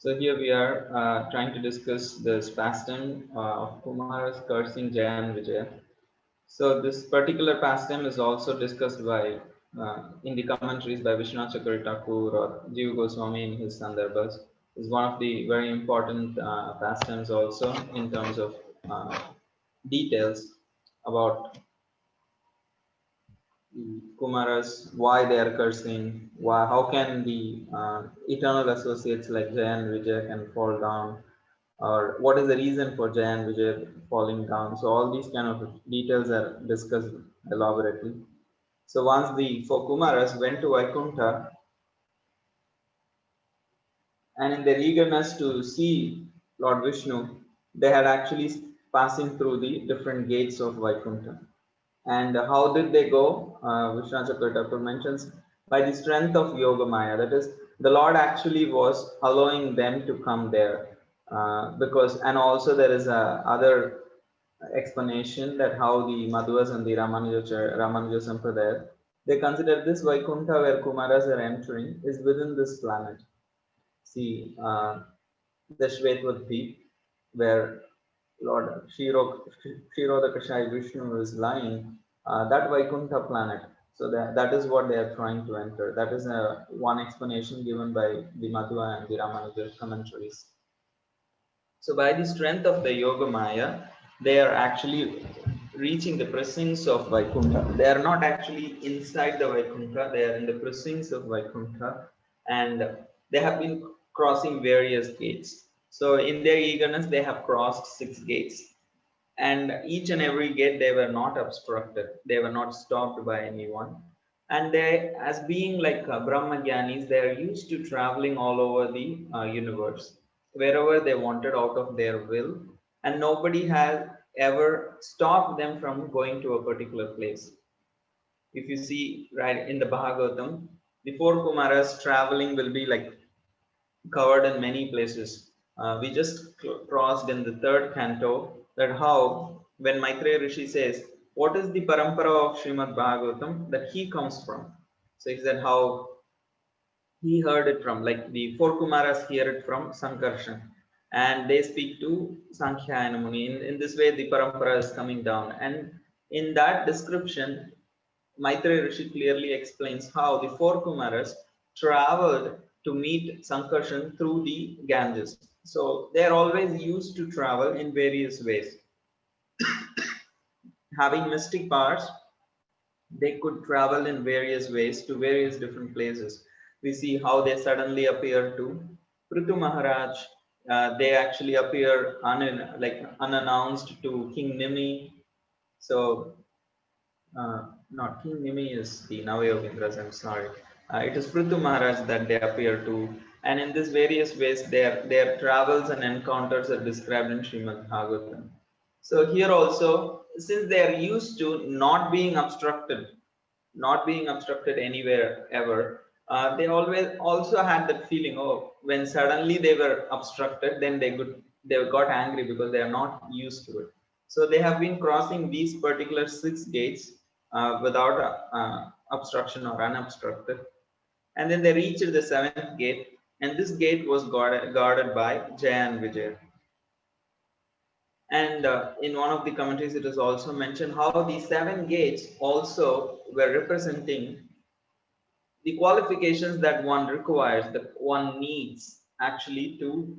So here we are trying to discuss this pastime of Kumara's cursing Jaya and Vijaya. So this particular pastime is also discussed by in the commentaries by Vishwanath Chakravarti Thakur or Jiva Goswami in his Sandarbhas. Is one of the very important pastimes also in terms of uh, details about Kumaras, why they are cursing, why, how can the eternal associates like Jaya and Vijaya can fall down, or what is the reason for Jaya and Vijaya falling down. So all these kind of details are discussed elaborately. So once the four Kumaras went to Vaikuntha, and in their eagerness to see Lord Vishnu, they had actually passing through the different gates of Vaikuntha. And how did they go? Vishwanath Chakravarti mentions by the strength of Yoga Maya. That is, the Lord actually was allowing them to come there because, and also there is a other explanation that how the Madhuvas and the Ramanuja Sampradaya, they consider this Vaikuntha where Kumaras are entering is within this planet. See, the Shvetwadvip, where Lord Kshirodakashai Vishnu is lying, that Vaikuntha planet. So that is what they are trying to enter. That is one explanation given by the Madhva and the Ramanuja commentaries. So by the strength of the Yoga Maya, they are actually reaching the precincts of Vaikuntha. They are not actually inside the Vaikuntha, they are in the precincts of Vaikuntha, and they have been crossing various gates. So in their eagerness, they have crossed 6 gates. And each and every gate they were not obstructed, they were not stopped by anyone. And they, as being like Brahma Gyanis, they are used to traveling all over the universe, wherever they wanted out of their will, and nobody has ever stopped them from going to a particular place. If you see right in the Bhagavatam, the four Kumaras traveling will be like covered in many places. We just crossed in the third canto that how when Maitreya Rishi says, what is the parampara of Srimad Bhagavatam that he comes from? So he said how he heard it from, like the four Kumaras hear it from Sankarshan and they speak to Sankhya Muni. In this way, the parampara is coming down. And in that description, Maitreya Rishi clearly explains how the four Kumaras traveled to meet Sankarshan through the Ganges. So they are always used to travel in various ways. Having mystic powers, they could travel in various ways to various different places. We see how they suddenly appear to Prithu Maharaj. They actually appear unannounced to King Nimi. So not King Nimi is the Navayogindras, I'm sorry. It is Prithu Maharaj that they appear to. And in these various ways, their travels and encounters are described in Srimad Bhagavatam. So here also, since they are used to not being obstructed anywhere ever, they always also had that feeling, oh, when suddenly they were obstructed, then they got angry because they are not used to it. So they have been crossing these particular 6 gates without obstruction or unobstructed. And then they reached the 7th gate, and this gate was guarded by Jaya and Vijaya. And in one of the commentaries, it is also mentioned how the 7 gates also were representing the qualifications that one requires, that one needs actually to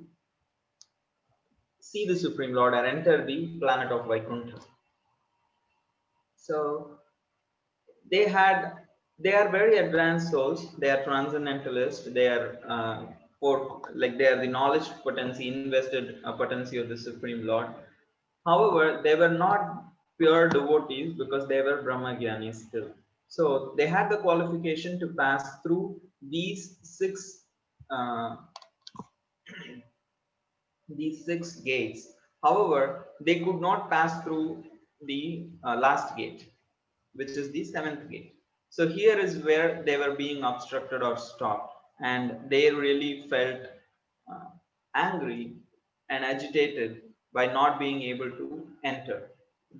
see the Supreme Lord and enter the planet of Vaikuntha. So they are very advanced souls. They are transcendentalists. They are they are the knowledge potency, invested potency of the Supreme Lord. However, they were not pure devotees because they were Brahmagyanis still. So they had the qualification to pass through uh, these 6 gates. However, they could not pass through the last gate, which is the 7th gate. So here is where they were being obstructed or stopped, and they really felt uh, angry and agitated by not being able to enter,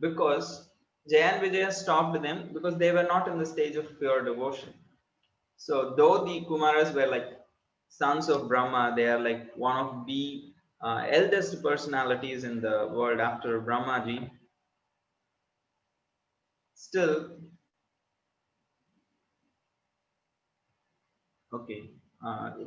because Jaya and Vijaya stopped them because they were not in the stage of pure devotion. So though the Kumaras were like sons of Brahma. They are like one of the eldest personalities in the world after Brahmaji. Still, okay.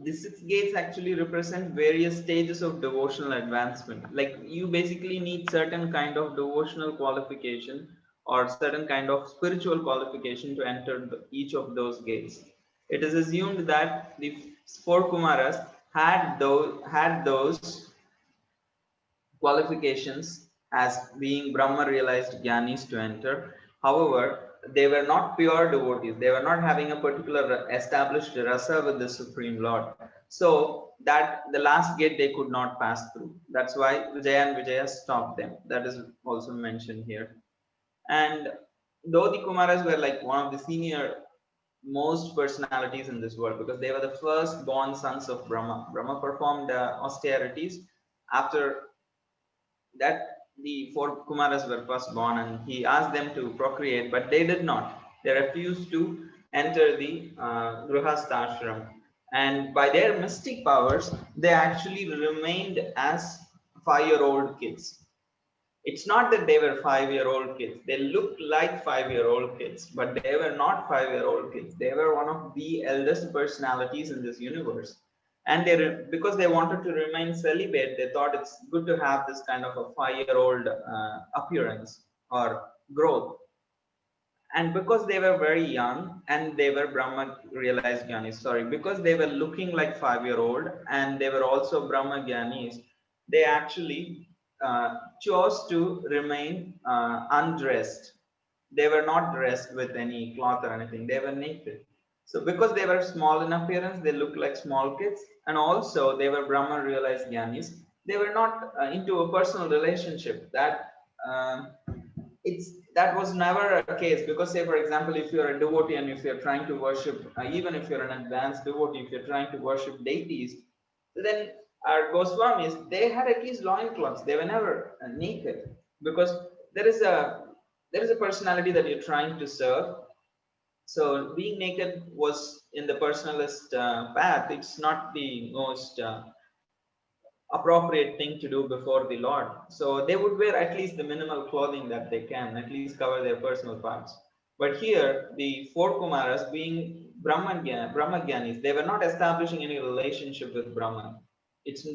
The six gates actually represent various stages of devotional advancement. Like you basically need certain kind of devotional qualification or certain kind of spiritual qualification to enter each of those gates. It is assumed that the four Kumaras had those qualifications as being Brahma realized Gyanis to enter. However, they were not pure devotees. They were not having a particular established rasa with the Supreme Lord. So that the last gate they could not pass through. That's why Vijaya and Vijaya stopped them. That is also mentioned here. And though the Kumaras were like one of the senior most personalities in this world because they were the first born sons of Brahma. Brahma performed austerities after that the four Kumaras were first born and he asked them to procreate, but they did not. They refused to enter the Grihastha. And by their mystic powers, they actually remained as 5-year-old kids. It's not that they were 5-year-old kids. They looked like 5-year-old kids, but they were not 5-year-old kids. They were one of the eldest personalities in this universe. And because they wanted to remain celibate, they thought it's good to have this kind of a 5-year-old appearance or growth. And because they were very young and they were Brahma realized Gyanis, sorry, because they were looking like 5-year-old and they were also Brahma Gyanis, they actually chose to remain undressed. They were not dressed with any cloth or anything, they were naked. So because they were small in appearance, they looked like small kids, and also they were Brahma realized Gyanis. They were not into a personal relationship. That was never a case because say for example if you're a devotee and if you're trying to worship even if you're an advanced devotee, if you're trying to worship deities, then our Goswamis, they had at least loincloths. They were never naked because there is a there is a personality that you're trying to serve. So being naked was in the personalist path, it's not the most appropriate thing to do before the Lord. So they would wear at least the minimal clothing that they can, at least cover their personal parts. But here, the four Kumaras, being Brahmagyanis, they were not establishing any relationship with Brahman.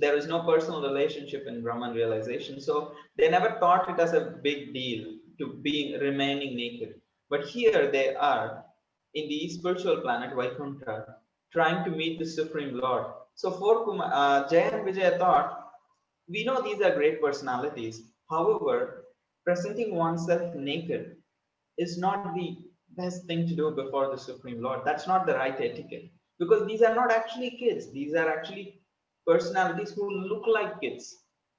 There is no personal relationship in Brahman realization. So they never thought it as a big deal to be remaining naked. But here they are in the spiritual planet Vaikuntha, trying to meet the Supreme Lord. So Jaya and Vijaya thought, we know these are great personalities. However, presenting oneself naked is not the best thing to do before the Supreme Lord. That's not the right etiquette. Because these are not actually kids. These are actually personalities who look like kids.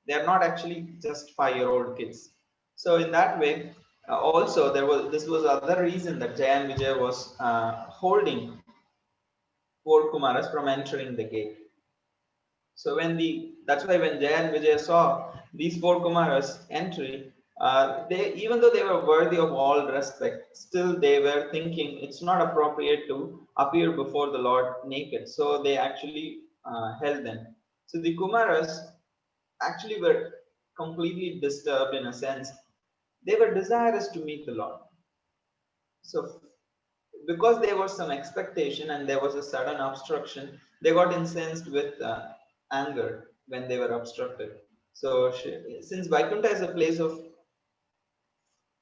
They are not actually just 5-year-old kids. So in that way, also this was other reason that Jaya and Vijaya was holding four Kumaras from entering the gate. So that's why when Jaya and Vijaya saw these four Kumaras entry, they even though they were worthy of all respect, still they were thinking it's not appropriate to appear before the Lord naked. So they actually held them. So the Kumaras actually were completely disturbed in a sense. They were desirous to meet the Lord. So because there was some expectation and there was a sudden obstruction, they got incensed with anger when they were obstructed. So since Vaikuntha is a place of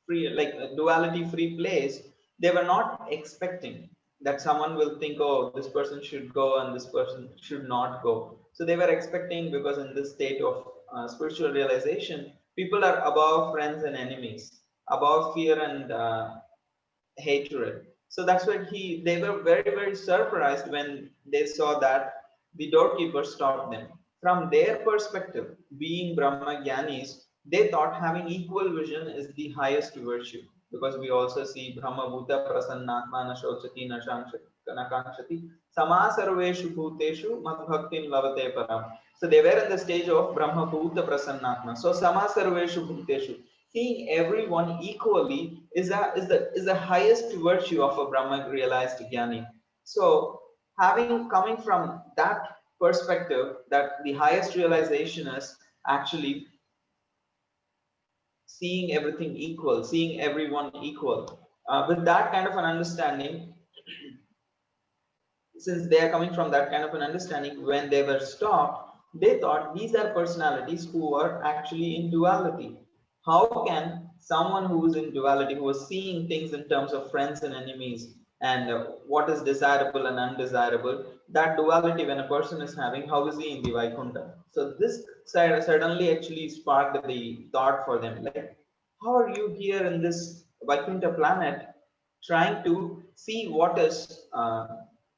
free, like a duality free place, they were not expecting that someone will think, oh, this person should go and this person should not go. So they were expecting because in this state of spiritual realization, people are above friends and enemies, above fear and hatred. So that's why they were very, very surprised when they saw that the doorkeeper stopped them. From their perspective, being Brahma Gyanis, they thought having equal vision is the highest virtue. Because we also see Brahma Bhuta Prasannatma na Shochati na Kanakangshati Sama Sarveshu Bhuteshu Madbhaktim Lavate Param. So they were in the stage of Brahma Bhuta Prasannatma. So Sama Sarveshu Bhuteshu, seeing everyone equally is the highest virtue of a Brahma realized Jnani. So coming from that perspective that the highest realization is actually seeing everything equal, seeing everyone equal. With that kind of an understanding, since they are coming from that kind of an understanding, when they were stopped, they thought these are personalities who are actually in duality. How can someone who is in duality, who is seeing things in terms of friends and enemies, and what is desirable and undesirable, that duality when a person is having, how is he in the Vaikuntha? So this suddenly actually sparked the thought for them, like, how are you here in this Vaikuntha planet, trying to see what is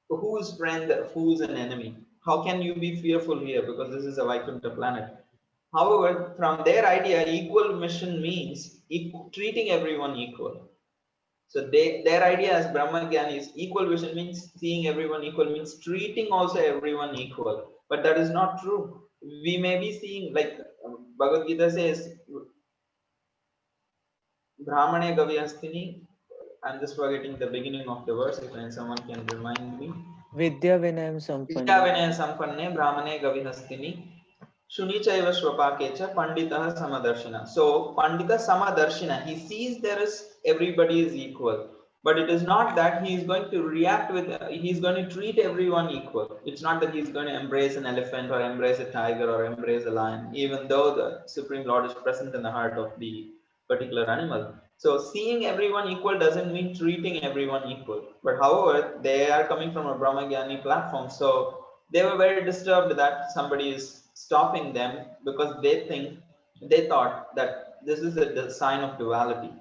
who's friend, who's an enemy? How can you be fearful here? Because this is a Vaikuntha planet. However, from their idea, equal mission means treating everyone equal. So their idea as Brahmagyan is equal vision means seeing everyone equal, means treating also everyone equal. But that is not true. We may be seeing, like Bhagavad Gita says, Brahmane Gavyastini. I'm just forgetting the beginning of the verse. If someone can remind me. Vidya Vinayam Vidya Sampanne. विनय संपन्ने ब्राह्मणे गविहस्तिनि शुनि चैव श्वपाके च panditah samadarshina. So pandita samadarshina, he sees there is everybody is equal, but it is not that he is going to react with, he is going to treat everyone equal. It's not that he is going to embrace an elephant or embrace a tiger or embrace a lion, even though the Supreme Lord is present in the heart of the particular animal. So seeing everyone equal doesn't mean treating everyone equal. But however, they are coming from a Brahmagyani platform, so they were very disturbed that somebody is stopping them, because they thought that this is the sign of duality.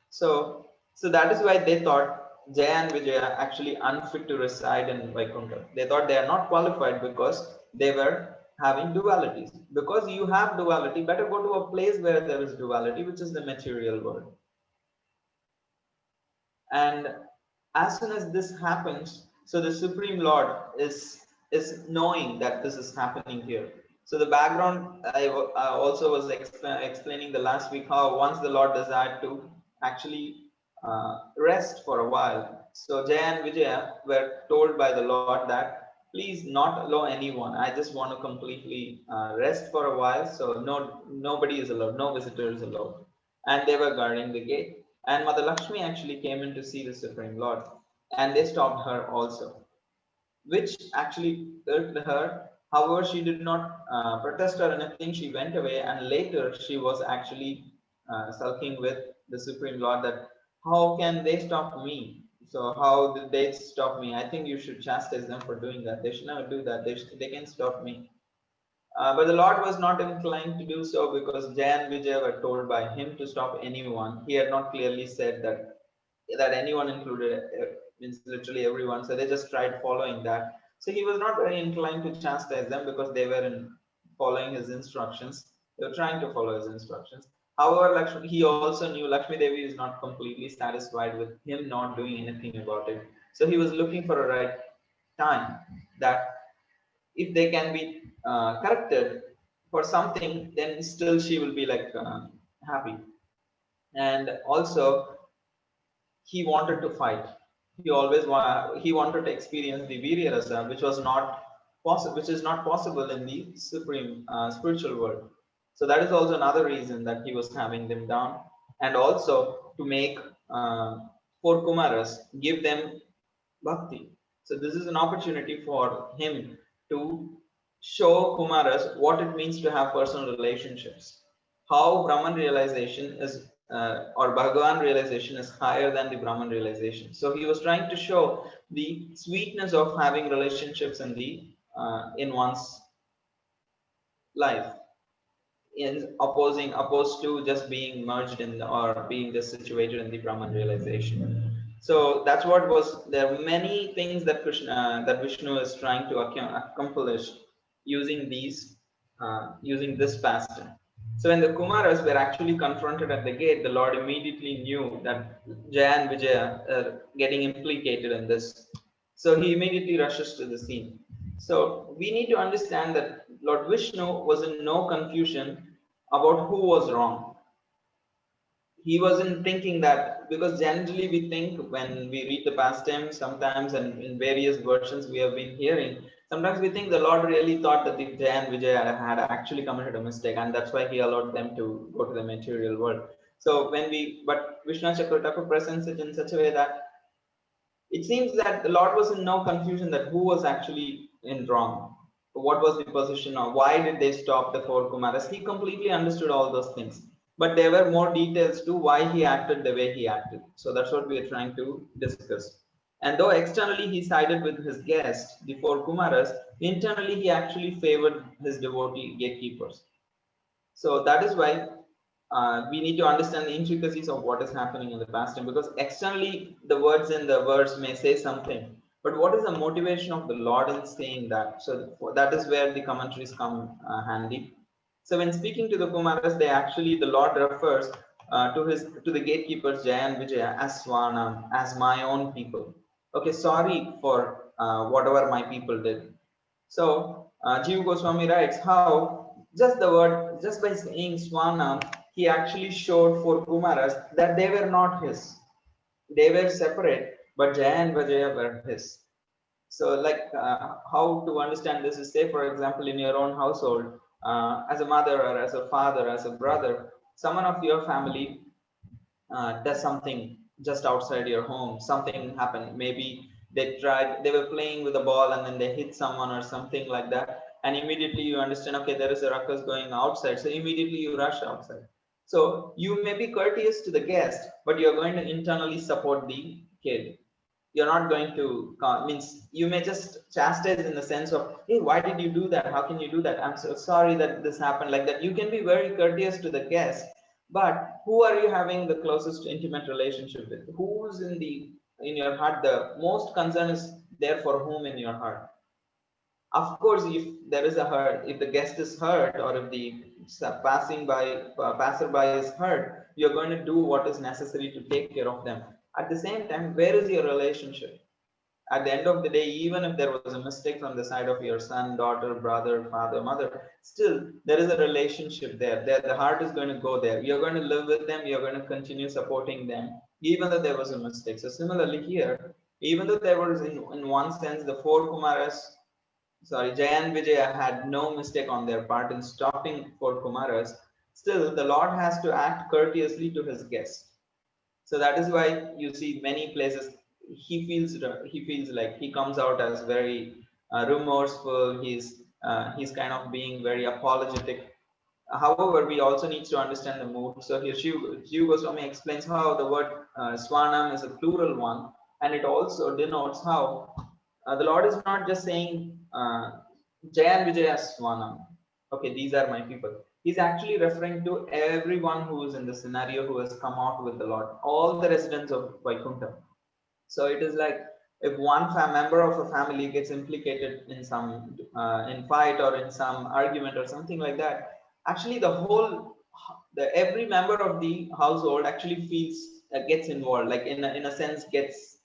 So so that is why they thought Jaya and Vijaya actually unfit to reside in Vaikuntha. They thought they are not qualified because they were having dualities. Because you have duality, better go to a place where there is duality, which is the material world. And as soon as this happens, so the Supreme Lord is knowing that this is happening here. So the background, I also was explaining the last week how once the Lord desired to actually rest for a while. So Jaya and Vijaya were told by the Lord that please not allow anyone, I just want to completely rest for a while, so nobody is allowed, no visitor is allowed. And they were guarding the gate, and Mother Lakshmi actually came in to see the Supreme Lord, and they stopped her also, which actually irked her. However, she did not protest or anything. She went away, and later she was actually sulking with the Supreme Lord that how can they stop me? So how did they stop me? I think you should chastise them for doing that. They should never do that. They can stop me. But the Lord was not inclined to do so, because Jay and Vijay were told by him to stop anyone. He had not clearly said that anyone included, means literally everyone. So they just tried following that. So he was not very inclined to chastise them, because they were in following his instructions. They were trying to follow his instructions. However, he also knew Lakshmi Devi is not completely satisfied with him not doing anything about it. So he was looking for a right time that if they can be corrected for something, then still she will be like happy. And also, he wanted to fight. He wanted to experience the Virya Rasa, which was not possible, which is not possible in the supreme spiritual world. So that is also another reason that he was having them down, and also to make uh, for Kumaras, give them bhakti. So this is an opportunity for him to show Kumaras what it means to have personal relationships. How Brahman realization is, or Bhagavan realization is higher than the Brahman realization. So he was trying to show the sweetness of having relationships in one's life, in opposed to just being merged in, or being just situated in the Brahman realization. So that's what was, there are many things that Krishna, that Vishnu is trying to accomplish using using this pastime. So when the Kumaras were actually confronted at the gate, the Lord immediately knew that Jaya and Vijaya are getting implicated in this. So he immediately rushes to the scene. So we need to understand that Lord Vishnu was in no confusion about who was wrong. He wasn't thinking that, because generally we think when we read the past tense sometimes, and in various versions we have been hearing, Sometimes we think the Lord really thought that the Jaya and Vijaya had actually committed a mistake, and that's why He allowed them to go to the material world. So but Vishnu Chakravarti presents it in such a way that it seems that the Lord was in no confusion that who was actually in wrong, what was the position, or why did they stop the four Kumaras. He completely understood all those things, but there were more details to why he acted the way he acted. So that's what we are trying to discuss. And though externally he sided with his guests, the four Kumaras, internally he actually favored his devotee gatekeepers. So that is why we need to understand the intricacies of what is happening in the past time, because externally the words in the verse may say something, but what is the motivation of the Lord in saying that? So that is where the commentaries come handy. So when speaking to the Kumaras, they actually the Lord refers to the gatekeepers Jaya and Vijaya as Swanam, as my own people. Okay, sorry for whatever my people did. So Jiva Goswami writes how just by saying Swanam, he actually showed for Kumaras that they were not his. They were separate, but Jaya and Vijaya were his. So, like how to understand this is, say, for example, in your own household, as a mother or as a father, as a brother, someone of your family does something just outside your home, something happened, maybe they were playing with a ball and then they hit someone or something like that, and immediately you understand, okay, there is a ruckus going outside, so immediately you rush outside. So you may be courteous to the guest, but you're going to internally support the kid. You're not going to means you may just chastise in the sense of, hey, why did you do that, how can you do that, I'm so sorry that this happened, like that. You can be very courteous to the guest, but who are you having the closest intimate relationship with? Who's in your heart? The most concern is there for whom in your heart? Of course, if there is a hurt, if the guest is hurt, or if the passerby is hurt, you're going to do what is necessary to take care of them. At the same time, where is your relationship? At the end of the day, even if there was a mistake from the side of your son, daughter, brother, father, mother, still there is a relationship there. The heart is going to go there. You're going to live with them. You're going to continue supporting them, even though there was a mistake. So similarly here, even though there was in one sense the four Kumaras, sorry, Jaya and Vijaya had no mistake on their part in stopping four Kumaras, still the Lord has to act courteously to his guests. So that is why you see many places he feels like he comes out as very remorseful. He's kind of being very apologetic. However, we also need to understand the mood. So here Shiv Goswami explains how the word Swanam is a plural one, and it also denotes how the Lord is not just saying Jaya and Vijaya Swanam. Okay, these are my people. He's actually referring to everyone who is in the scenario who has come out with the Lord, all the residents of Vaikuntha. So it is like if one member of a family gets implicated in some in fight or in some argument or something like that, actually the every member of the household actually feels gets involved, like in a sense gets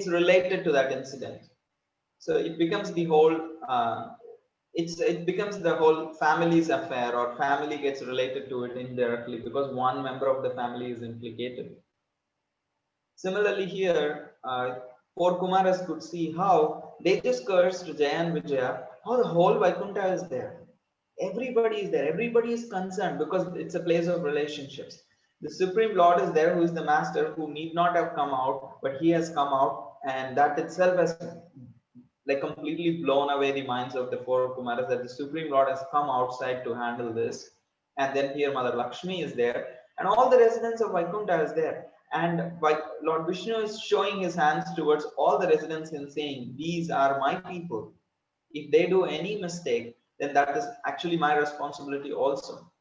related to that incident. So it becomes the whole it becomes the whole family's affair, or family gets related to it indirectly because one member of the family is implicated. Similarly here, four Kumaras could see how they just cursed Jaya and Vijaya, how the whole Vaikuntha is there. Everybody is there. Everybody is concerned because it's a place of relationships. The Supreme Lord is there, who is the Master, who need not have come out, but he has come out, and that itself has like completely blown away the minds of the four Kumaras, that the Supreme Lord has come outside to handle this. And then here Mother Lakshmi is there, and all the residents of Vaikuntha is there. And Lord Vishnu is showing his hands towards all the residents and saying, these are my people. If they do any mistake, then that is actually my responsibility also.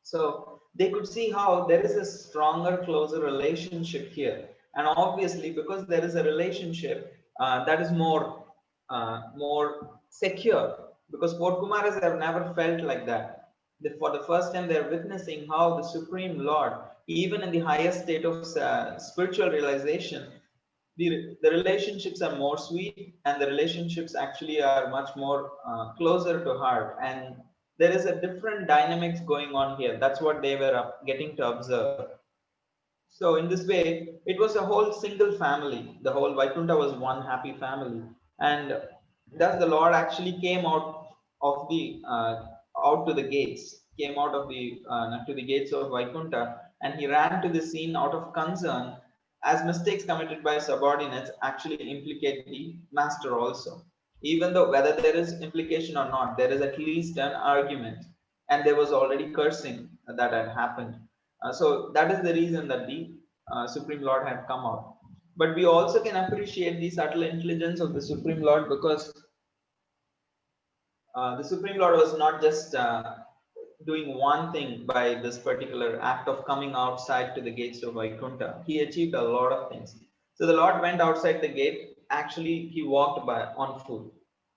So they could see how there is a stronger, closer relationship here. And obviously, because there is a relationship that is more secure, because four Kumaras have never felt like that. For the first time, they're witnessing how the Supreme Lord, even in the highest state of spiritual realization, the relationships are more sweet, and the relationships actually are much more closer to heart, and there is a different dynamics going on here. That's what they were getting to observe. So in this way, it was a whole single family. The whole Vaikuntha was one happy family, and thus the Lord actually came out of the out to the gates, came out of the to the gates of Vaikuntha, and he ran to the scene out of concern, as mistakes committed by subordinates actually implicate the master also. Even though whether there is implication or not, there is at least an argument, and there was already cursing that had happened. So that is the reason that the Supreme Lord had come out. But we also can appreciate the subtle intelligence of the Supreme Lord, because the Supreme Lord was not just doing one thing by this particular act of coming outside to the gates of Vaikuntha. He achieved a lot of things. So the Lord went outside the gate. Actually, he walked by on foot,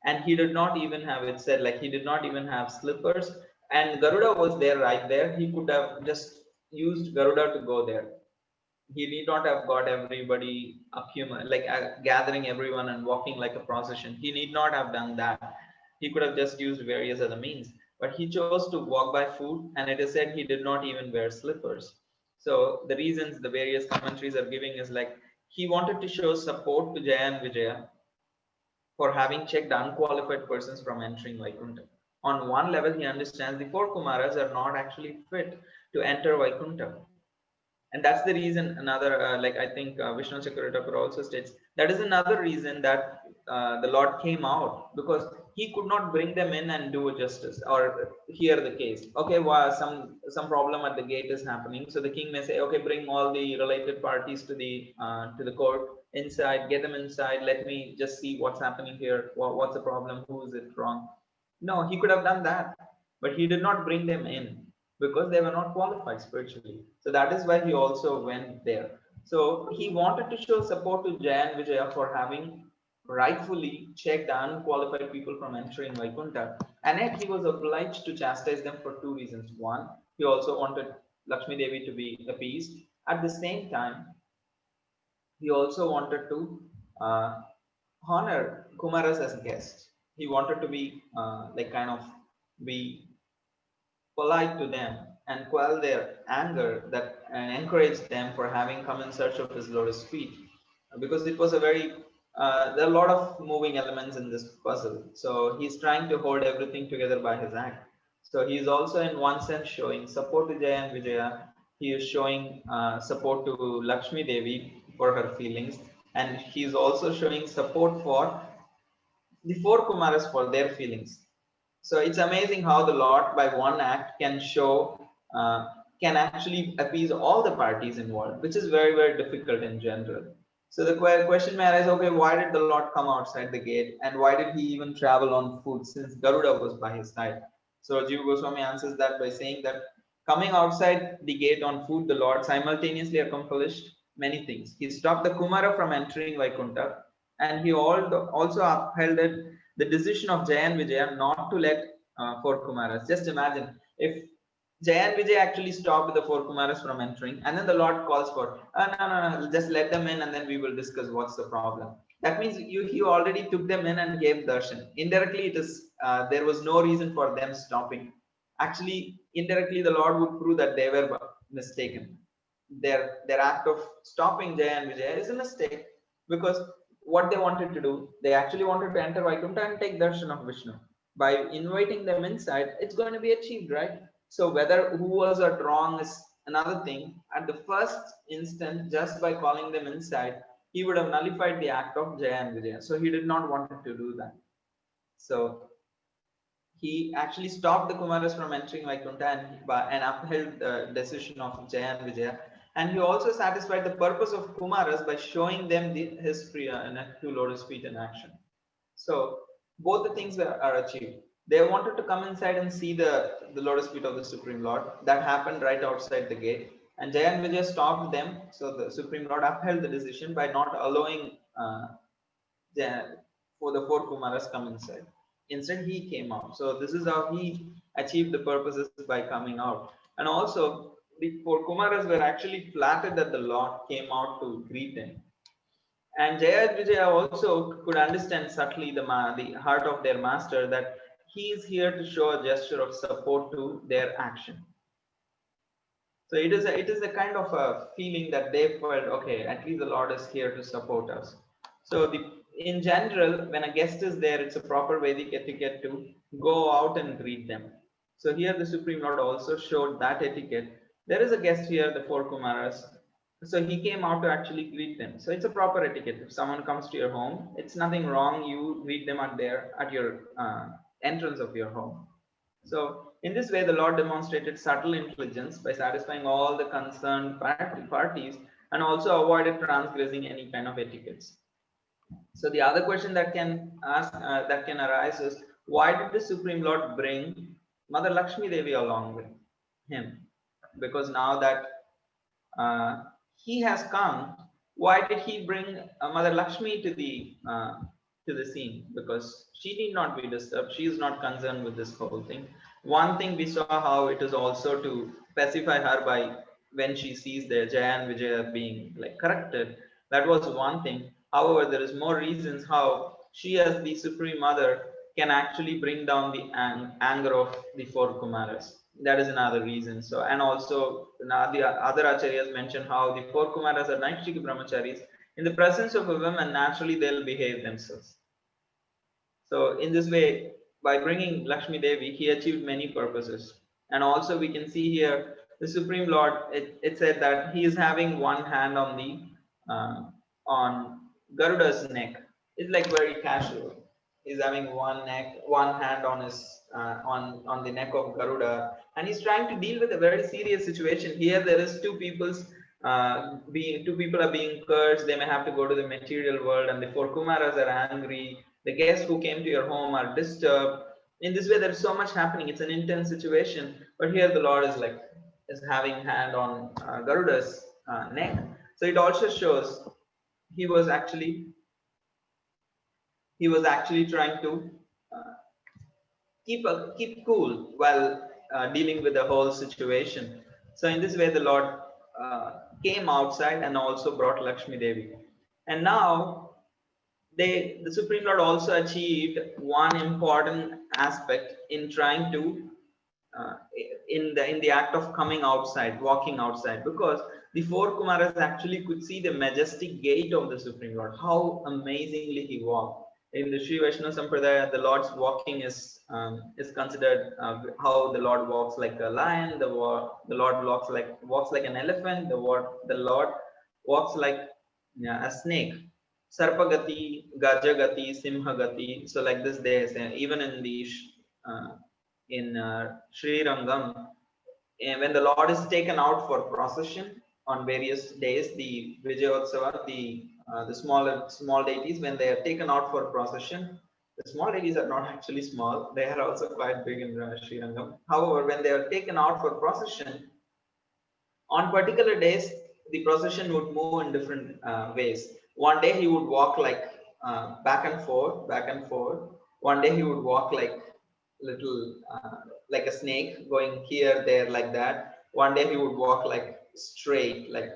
and he did not even have, it said, like he did not even have slippers. And Garuda was there right there. He could have just used Garuda to go there. He need not have got everybody like gathering everyone and walking like a procession. He need not have done that. He could have just used various other means, but he chose to walk by foot, and it is said he did not even wear slippers. So the reasons the various commentaries are giving is like he wanted to show support to Jaya and Vijaya for having checked unqualified persons from entering Vaikuntha. On one level, he understands the four Kumaras are not actually fit to enter Vaikuntha, and that's the reason. Another like I think Vishnu Chakravarti also states that is another reason that the Lord came out, because he could not bring them in and do a justice or hear the case. Okay, well, some problem at the gate is happening, so the king may say, okay, bring all the related parties to the court inside, get them inside, let me just see what's happening here, what's the problem, who is it wrong. No, he could have done that, but he did not bring them in because they were not qualified spiritually. So that is why he also went there. So he wanted to show support to Jaya and Vijaya for having rightfully checked the unqualified people from entering Vaikuntha. And yet he was obliged to chastise them for two reasons. One, he also wanted Lakshmi Devi to be appeased. At the same time, he also wanted to uh, honor Kumaras as guests. He wanted to be like kind of be polite to them and quell their anger, that and encourage them for having come in search of his lotus feet, because it was a very there are a lot of moving elements in this puzzle. So he's trying to hold everything together by his act. So he is also in one sense showing support to Jaya and Vijaya. He is showing support to Lakshmi Devi for her feelings, and he is also showing support for the four Kumaras for their feelings. So it's amazing how the Lord, by one act, can show, can actually appease all the parties involved, which is very, very difficult in general. So the question may arise, okay, why did the Lord come outside the gate, and why did he even travel on foot since Garuda was by his side? So Jiva Goswami answers that by saying that coming outside the gate on foot, the Lord simultaneously accomplished many things. He stopped the Kumara from entering Vaikuntha, and he also upheld the decision of Jaya and Vijaya not to let four Kumaras. Just imagine if Jaya and Vijay actually stopped the four Kumaras from entering, and then the Lord calls for, no, just let them in, and then we will discuss what's the problem. That means he already took them in and gave darshan. Indirectly, it is there was no reason for them stopping. Actually, indirectly, the Lord would prove that they were mistaken. Their act of stopping Jaya and Vijaya is a mistake, because what they wanted to do, they actually wanted to enter Vaikuntha and take darshan of Vishnu. By inviting them inside, it's going to be achieved, right? So whether who was or wrong is another thing. At the first instant, just by calling them inside, he would have nullified the act of Jaya and Vijaya. So he did not want to do that. So he actually stopped the Kumaras from entering Vaikuntha, and upheld the decision of Jaya and Vijaya. And he also satisfied the purpose of Kumaras by showing them the history and two lotus feet in action. So both the things are achieved. They wanted to come inside and see the lotus feet of the Supreme Lord. That happened right outside the gate. And Jaya and Vijaya stopped them. So the Supreme Lord upheld the decision by not allowing for the four Kumaras come inside. Instead, he came out. So this is how he achieved the purposes by coming out. And also, the four Kumaras were actually flattered that the Lord came out to greet them. And Jaya and Vijaya also could understand subtly the heart of their master, that he is here to show a gesture of support to their action. So So it is a kind of a feeling that they felt, okay, at least the Lord is here to support us. So in general, when a guest is there, it's a proper Vedic etiquette to go out and greet them. So here the Supreme Lord also showed that etiquette. There is a guest here, the four Kumaras. So he came out to actually greet them. So it's a proper etiquette. If someone comes to your home, it's nothing wrong. You greet them at your entrance of your home. So, in this way, the Lord demonstrated subtle intelligence by satisfying all the concerned parties and also avoided transgressing any kind of etiquettes. So, the other question that can arise is, why did the Supreme Lord bring Mother Lakshmi Devi along with him? Because now that uh, he has come, why did he bring Mother Lakshmi to the scene? Because she need not be disturbed. She is not concerned with this whole thing. One thing we saw how it is also to pacify her by when she sees the Jaya and Vijaya being like corrected. That was one thing. However, there is more reasons how she, as the Supreme Mother, can actually bring down the anger of the four Kumaras. That is another reason. So, and also now the other acharyas mention how the four Kumaras are Naishika brahmacharis. In the presence of a woman, naturally they'll behave themselves. So in this way, by bringing Lakshmi Devi, he achieved many purposes. And also we can see here the Supreme Lord. It said that he is having one hand on the on Garuda's neck. It's like very casual. He's having one hand on his on the neck of Garuda, and he's trying to deal with a very serious situation. Here, there is two people are being cursed. They may have to go to the material world, and the four Kumaras are angry. The guests who came to your home are disturbed. In this way, there's so much happening. It's an intense situation. But here, the Lord is having hand on Garuda's neck. So it also shows he was actually he was actually trying to uh, keep cool while dealing with the whole situation. So in this way, the Lord came outside and also brought Lakshmi Devi. And now the Supreme Lord also achieved one important aspect in trying to uh, in the act of coming outside, walking outside, because the four Kumaras actually could see the majestic gait of the Supreme Lord, how amazingly he walked. In the Sri Vaishnava Sampradaya, the Lord's walking is considered how the Lord walks like a lion, the Lord walks like an elephant, the Lord walks like, yeah, a snake. Sarpagati, Gajagati, Simhagati. So like this, they say even uh, in Sri Rangam, when the Lord is taken out for procession on various days, the Vijayotsava, the small deities, when they are taken out for procession, the small deities are not actually small; they are also quite big in Sri Rangam. However, when they are taken out for procession, on particular days, the procession would move in different ways. One day he would walk like back and forth, back and forth. One day he would walk like little like a snake, going here, there, like that. One day he would walk like straight, like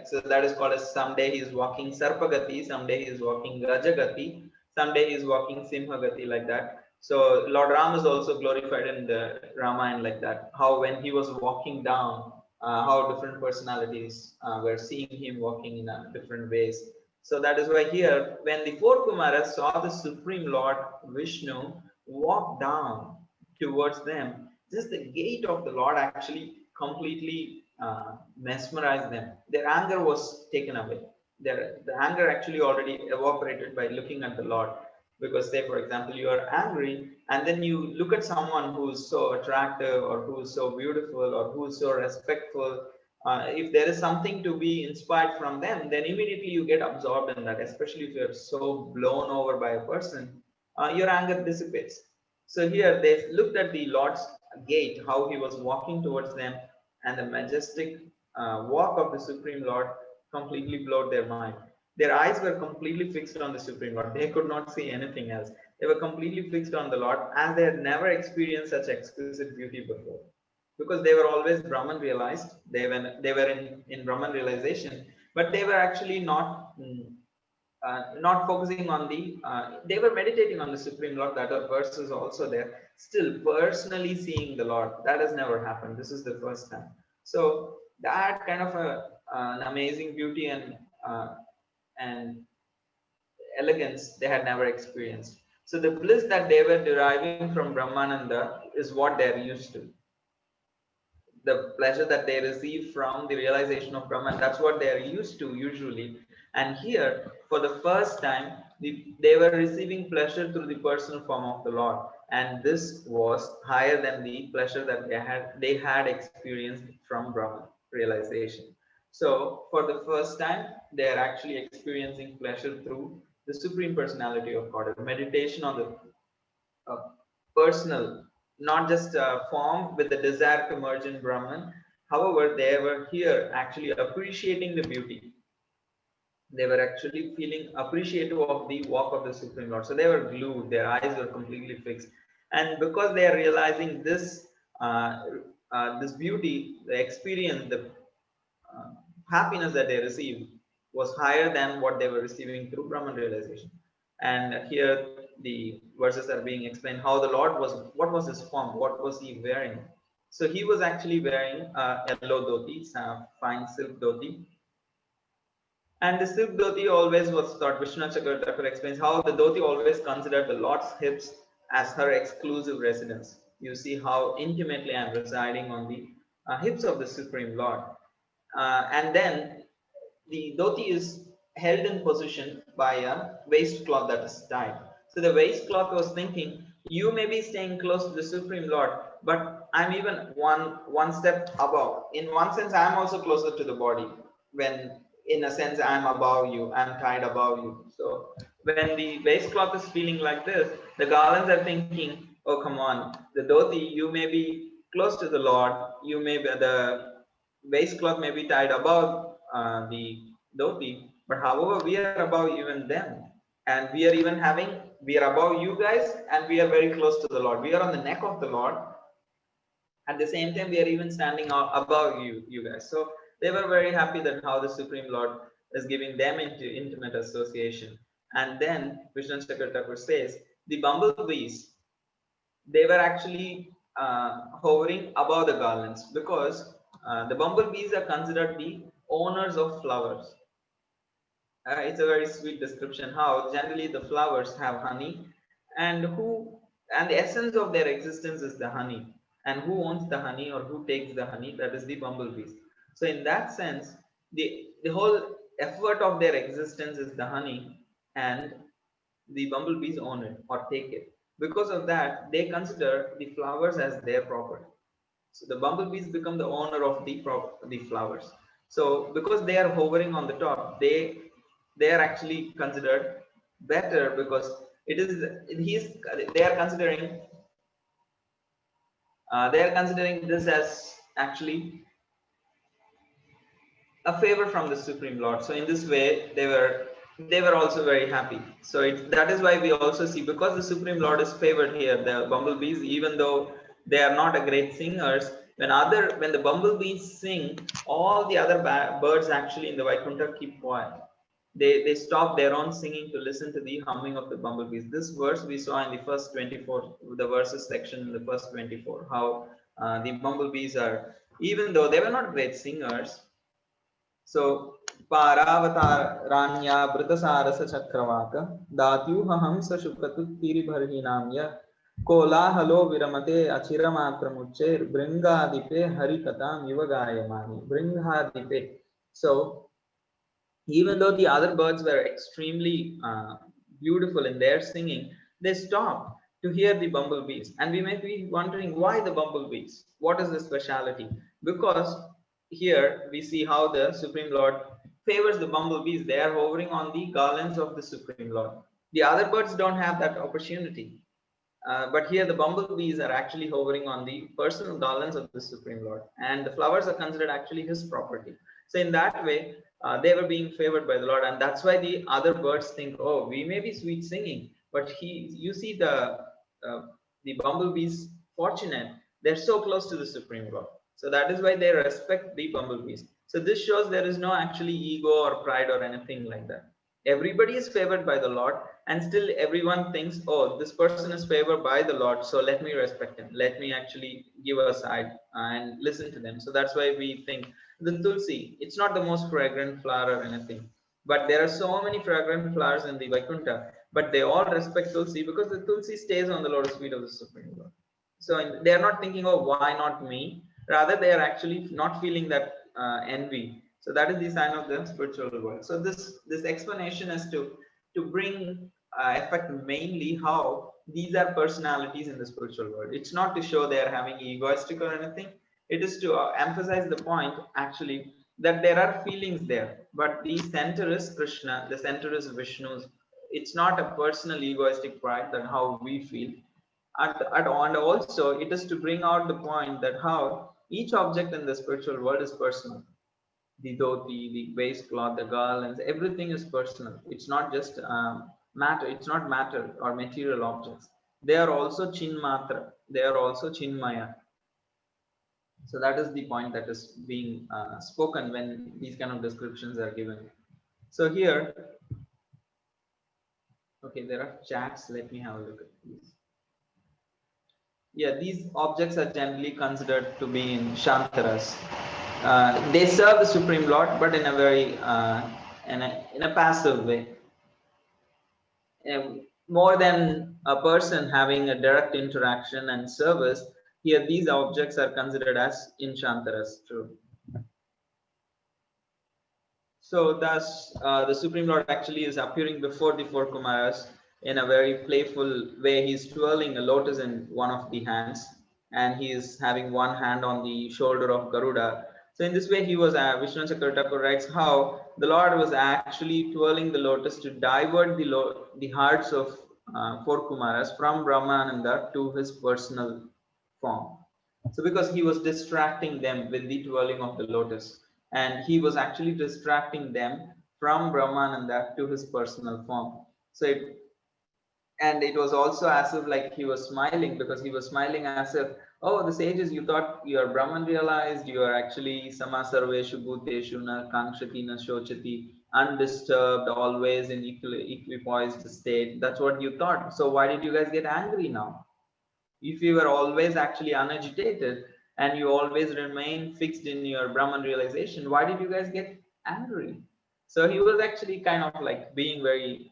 so. That is called as, someday he is walking Sarpagati, someday he is walking Rajagati, someday he is walking Simhagati, like that. So Lord Ram is also glorified in the Ramayana like that. How when he was walking down, how different personalities were seeing him walking in different ways. So that is why here, when the four Kumaras saw the Supreme Lord Vishnu walk down towards them, just the gait of the Lord actually completely mesmerized them. Their anger was taken away. The anger actually already evaporated by looking at the Lord. Because, say, for example, you are angry, and then you look at someone who's so attractive, or who's so beautiful, or who's so respectful. If there is something to be inspired from them, then immediately you get absorbed in that, especially if you're so blown over by a person, your anger dissipates. So here they looked at the Lord's gate, how he was walking towards them, and the majestic walk of the Supreme Lord completely blowed their mind. Their eyes were completely fixed on the Supreme Lord. They could not see anything else. They were completely fixed on the Lord, as they had never experienced such exquisite beauty before. Because they were always Brahman realized, they were in Brahman realization, but they were actually not focusing on they were meditating on the Supreme Lord. That are verses also there. Still, personally seeing the Lord, that has never happened. This is the first time. So That kind of an amazing beauty and elegance they had never experienced. So the bliss that they were deriving from Brahmananda is what they're used to, the pleasure that they receive from the realization of Brahman. That's what they are used to usually. And here, for the first time, they were receiving pleasure through the personal form of the Lord. And this was higher than the pleasure that they had experienced from Brahman realization. So, for the first time, they are actually experiencing pleasure through the Supreme Personality of God, a meditation on the personal, not just form with the desire to merge in Brahman. However, they were here actually appreciating the beauty. They were actually feeling appreciative of the walk of the Supreme Lord. So they were glued, their eyes were completely fixed. And because they are realizing uh, this beauty, the experience, the uh, happiness that they received was higher than what they were receiving through Brahman realization. And here the verses are being explained how the Lord was, what was his form, what was he wearing. So he was actually wearing a yellow dhoti, fine silk dhoti, and the silk dhoti always was thought, Vishnu Chakravarti explains how the dhoti always considered the Lord's hips as her exclusive residence. You see how intimately I am residing on the hips of the Supreme Lord. And then the dhoti is held in position by a waistcloth that is tied. So the waistcloth was thinking, you may be staying close to the Supreme Lord, but I'm even one step above. In one sense, I'm also closer to the body. When in a sense I'm above you, I'm tied above you. So when the waistcloth is feeling like this, the garlands are thinking, oh come on, the dhoti, you may be close to the Lord, you may be the waistcloth may be tied above the dhoti, but however, we are above even them. And we are even we are above you guys, and we are very close to the Lord. We are on the neck of the Lord. At the same time, we are even standing above you guys. So they were very happy that how the Supreme Lord is giving them into intimate association. And then Vishnu Chakravarti says, the bumblebees, they were actually hovering above the garlands because the bumblebees are considered the owners of flowers. It's a very sweet description how generally the flowers have honey, and the essence of their existence is the honey, and who owns the honey or who takes the honey, that is the bumblebees. So in that sense, the whole effort of their existence is the honey, and the bumblebees own it or take it. Because of that, they consider the flowers as their property. So the bumblebees become the owner of the flowers. So because they are hovering on the top, they are actually considered better because it is he's they are considering this as actually a favor from the Supreme Lord. So in this way, they were also very happy. So that is why we also see, because the Supreme Lord is favored here, the bumblebees, even though they are not a great singers, when the bumblebees sing, all the other birds actually in the Vaikuntha keep quiet. They stop their own singing to listen to the humming of the bumblebees. This verse we saw in the first 24, the verses section in the first 24, how the bumblebees are, even though they were not great singers, so पारावताराण्या वृतसारस चक्रवाक दात्यूह हंस शुकतुत्तिरिभर्हिनाम्य कोलाहलो विरमते अचिरमात्रमुच्चे भृंगादिपे हरिकथाम इव गायमानि भृंगादिपे. So even though the other birds were extremely beautiful in their singing, they stopped to hear the bumblebees. And we may be wondering why the bumblebees? What is the speciality? Because here we see how the Supreme Lord favors the bumblebees. They are hovering on the garlands of the Supreme Lord. The other birds don't have that opportunity. But here the bumblebees are actually hovering on the personal garlands of the Supreme Lord, and the flowers are considered actually his property. So in that way, they were being favored by the Lord, and that's why the other birds think, oh, we may be sweet singing, but you see the bumblebees fortunate, they're so close to the Supreme Lord. So that is why they respect the bumblebees. So this shows there is no actually ego or pride or anything like that. Everybody is favored by the Lord, and still everyone thinks, oh, this person is favored by the Lord, so let me respect him. Let me actually give a side and listen to them. So that's why we think the Tulsi, it's not the most fragrant flower or anything. But there are so many fragrant flowers in the Vaikuntha, but they all respect Tulsi because the Tulsi stays on the lotus feet of the Supreme Lord. So they are not thinking, oh, why not me? Rather, they are actually not feeling that envy. So that is the sign of the spiritual world. So this explanation is to bring effect mainly how these are personalities in the spiritual world. It's not to show they are having egoistic or anything. It is to emphasize the point actually that there are feelings there, but the center is Krishna, the center is Vishnu's. It's not a personal egoistic pride that how we feel. And also it is to bring out the point that how each object in the spiritual world is personal. The dhoti, the waistcloth, the garlands, everything is personal. It's not just matter. It's not matter or material objects. They are also chinmatra. They are also chinmaya. So that is the point that is being spoken when these kind of descriptions are given. So here, okay, there are chats. Let me have a look at these. Yeah, these objects are generally considered to be in Shantaras. They serve the Supreme Lord, but in a very in a passive way. More than a person having a direct interaction and service, here these objects are considered as Inshantaras. True. So thus, the Supreme Lord actually is appearing before the four Kumaras in a very playful way. He's twirling a lotus in one of the hands, and he is having one hand on the shoulder of Garuda. So in this way, he was Vishnu Chakravarti writes how the Lord was actually twirling the lotus to divert the hearts of four Kumaras from Brahmananda to his personal form. So because he was distracting them with the twirling of the lotus, and he was actually distracting them from Brahmananda to his personal form. So and it was also as if like he was smiling, because he was smiling as if, oh, the sages, you thought you are Brahman realized, you are actually samasarveshu bhuteshu na kankshati na shochati, undisturbed, always in equipoised state. That's what you thought. So why did you guys get angry now? If you were always actually unagitated and you always remain fixed in your Brahman realization, why did you guys get angry? So he was actually kind of like being very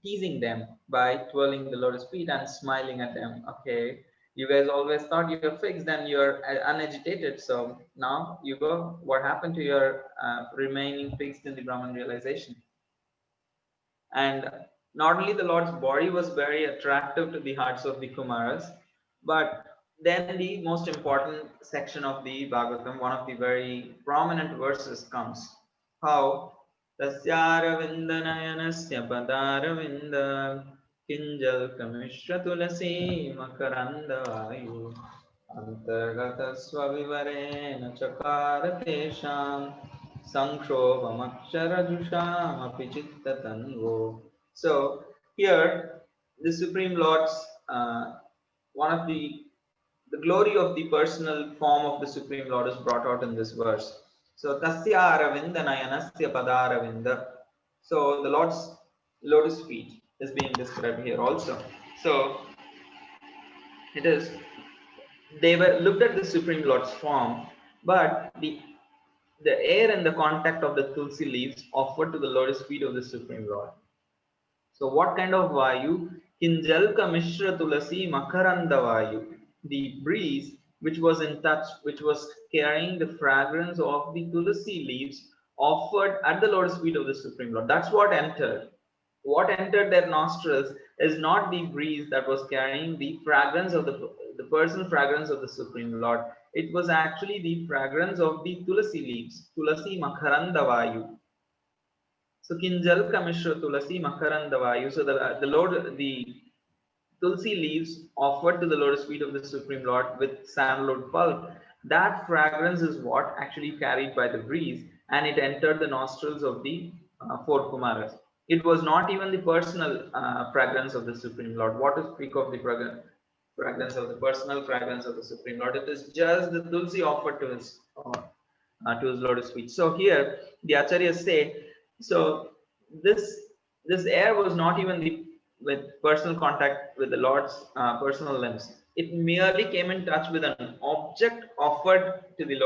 teasing them by twirling the lotus feet and smiling at them. Okay, you guys always thought you're fixed and you're unagitated. So now you go. What happened to your remaining fixed in the Brahman realization? And not only the Lord's body was very attractive to the hearts of the Kumaras, but then the most important section of the Bhagavatam, one of the very prominent verses comes. How Tasyaravindanayanaśya padaravinda kinjal kamishra tulasi makarandavayu antargata swavivarena chakara tesham Sankshovamaksharajusham apichittatanvo. So here the Supreme Lord's one of the glory of the personal form of the Supreme Lord is brought out in this verse. So Tasya Aravinda Nayanasya Padaravinda. So the Lord's lotus feet is being described here also. So it is they were looked at the Supreme Lord's form, but the air and the contact of the tulsi leaves offered to the lotus feet of the Supreme Lord. So, what kind of Vayu? Kinjalka Mishra Tulasi Makaranda Vayu. The breeze which was in touch, which was carrying the fragrance of the Tulasi leaves offered at the lotus feet of the Supreme Lord. That's what entered. What entered their nostrils is not the breeze that was carrying the fragrance of the personal fragrance of the Supreme Lord. It was actually the fragrance of the Tulasi leaves, Tulasi Makaranda Vayu. So Kinjal Kamishra Tulasi Makarandavayu. So the Lord, the Tulsi leaves offered to the lotus feet of the Supreme Lord with sandalwood pulp. That fragrance is what actually carried by the breeze, and it entered the nostrils of the four Kumaras. It was not even the personal fragrance of the Supreme Lord. What to speak of the fragrance of the personal fragrance of the Supreme Lord? It is just the Tulsi offered to his lotus feet. So here the acharyas say, so this this air was not even the with personal contact with the Lord's personal limbs. It merely came in touch with an object offered to the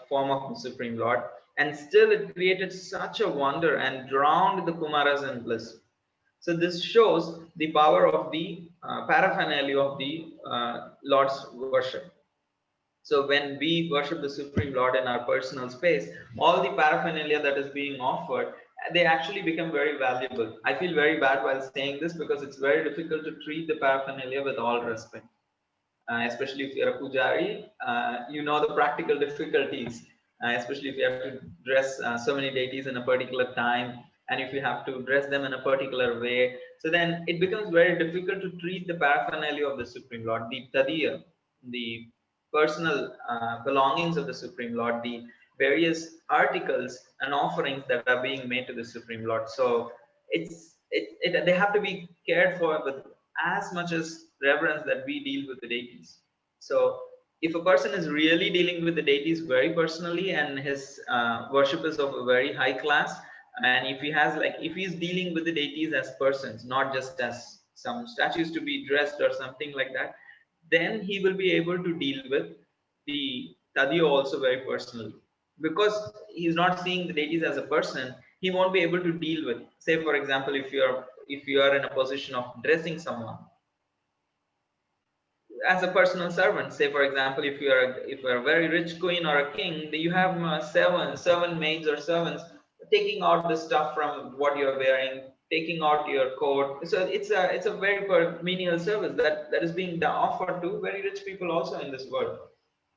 form of the Supreme Lord, and still it created such a wonder and drowned the Kumaras in bliss. So this shows the power of the paraphernalia of the Lord's worship. So when we worship the Supreme Lord in our personal space, all the paraphernalia that is being offered, they actually become very valuable. I feel very bad while saying this because it's very difficult to treat the paraphernalia with all respect. Especially if you're a pujari, you know the practical difficulties, especially if you have to dress so many deities in a particular time, and if you have to dress them in a particular way. So then it becomes very difficult to treat the paraphernalia of the Supreme Lord, the tadiya, the personal belongings of the Supreme Lord, the various articles and offerings that are being made to the Supreme Lord. So they have to be cared for with as much as reverence that we deal with the deities. So if a person is really dealing with the deities very personally and his worship is of a very high class, and if he has like if he's dealing with the deities as persons, not just as some statues to be dressed or something like that, then he will be able to deal with the Tadiyo also very personally. Because he's not seeing the deities as a person, he won't be able to deal with. Say, for example, if you are in a position of dressing someone as a personal servant. Say, for example, if you're a very rich queen or a king, you have seven maids or servants taking out the stuff from what you're wearing, taking out your coat. So it's a very menial service that is being offered to very rich people also in this world.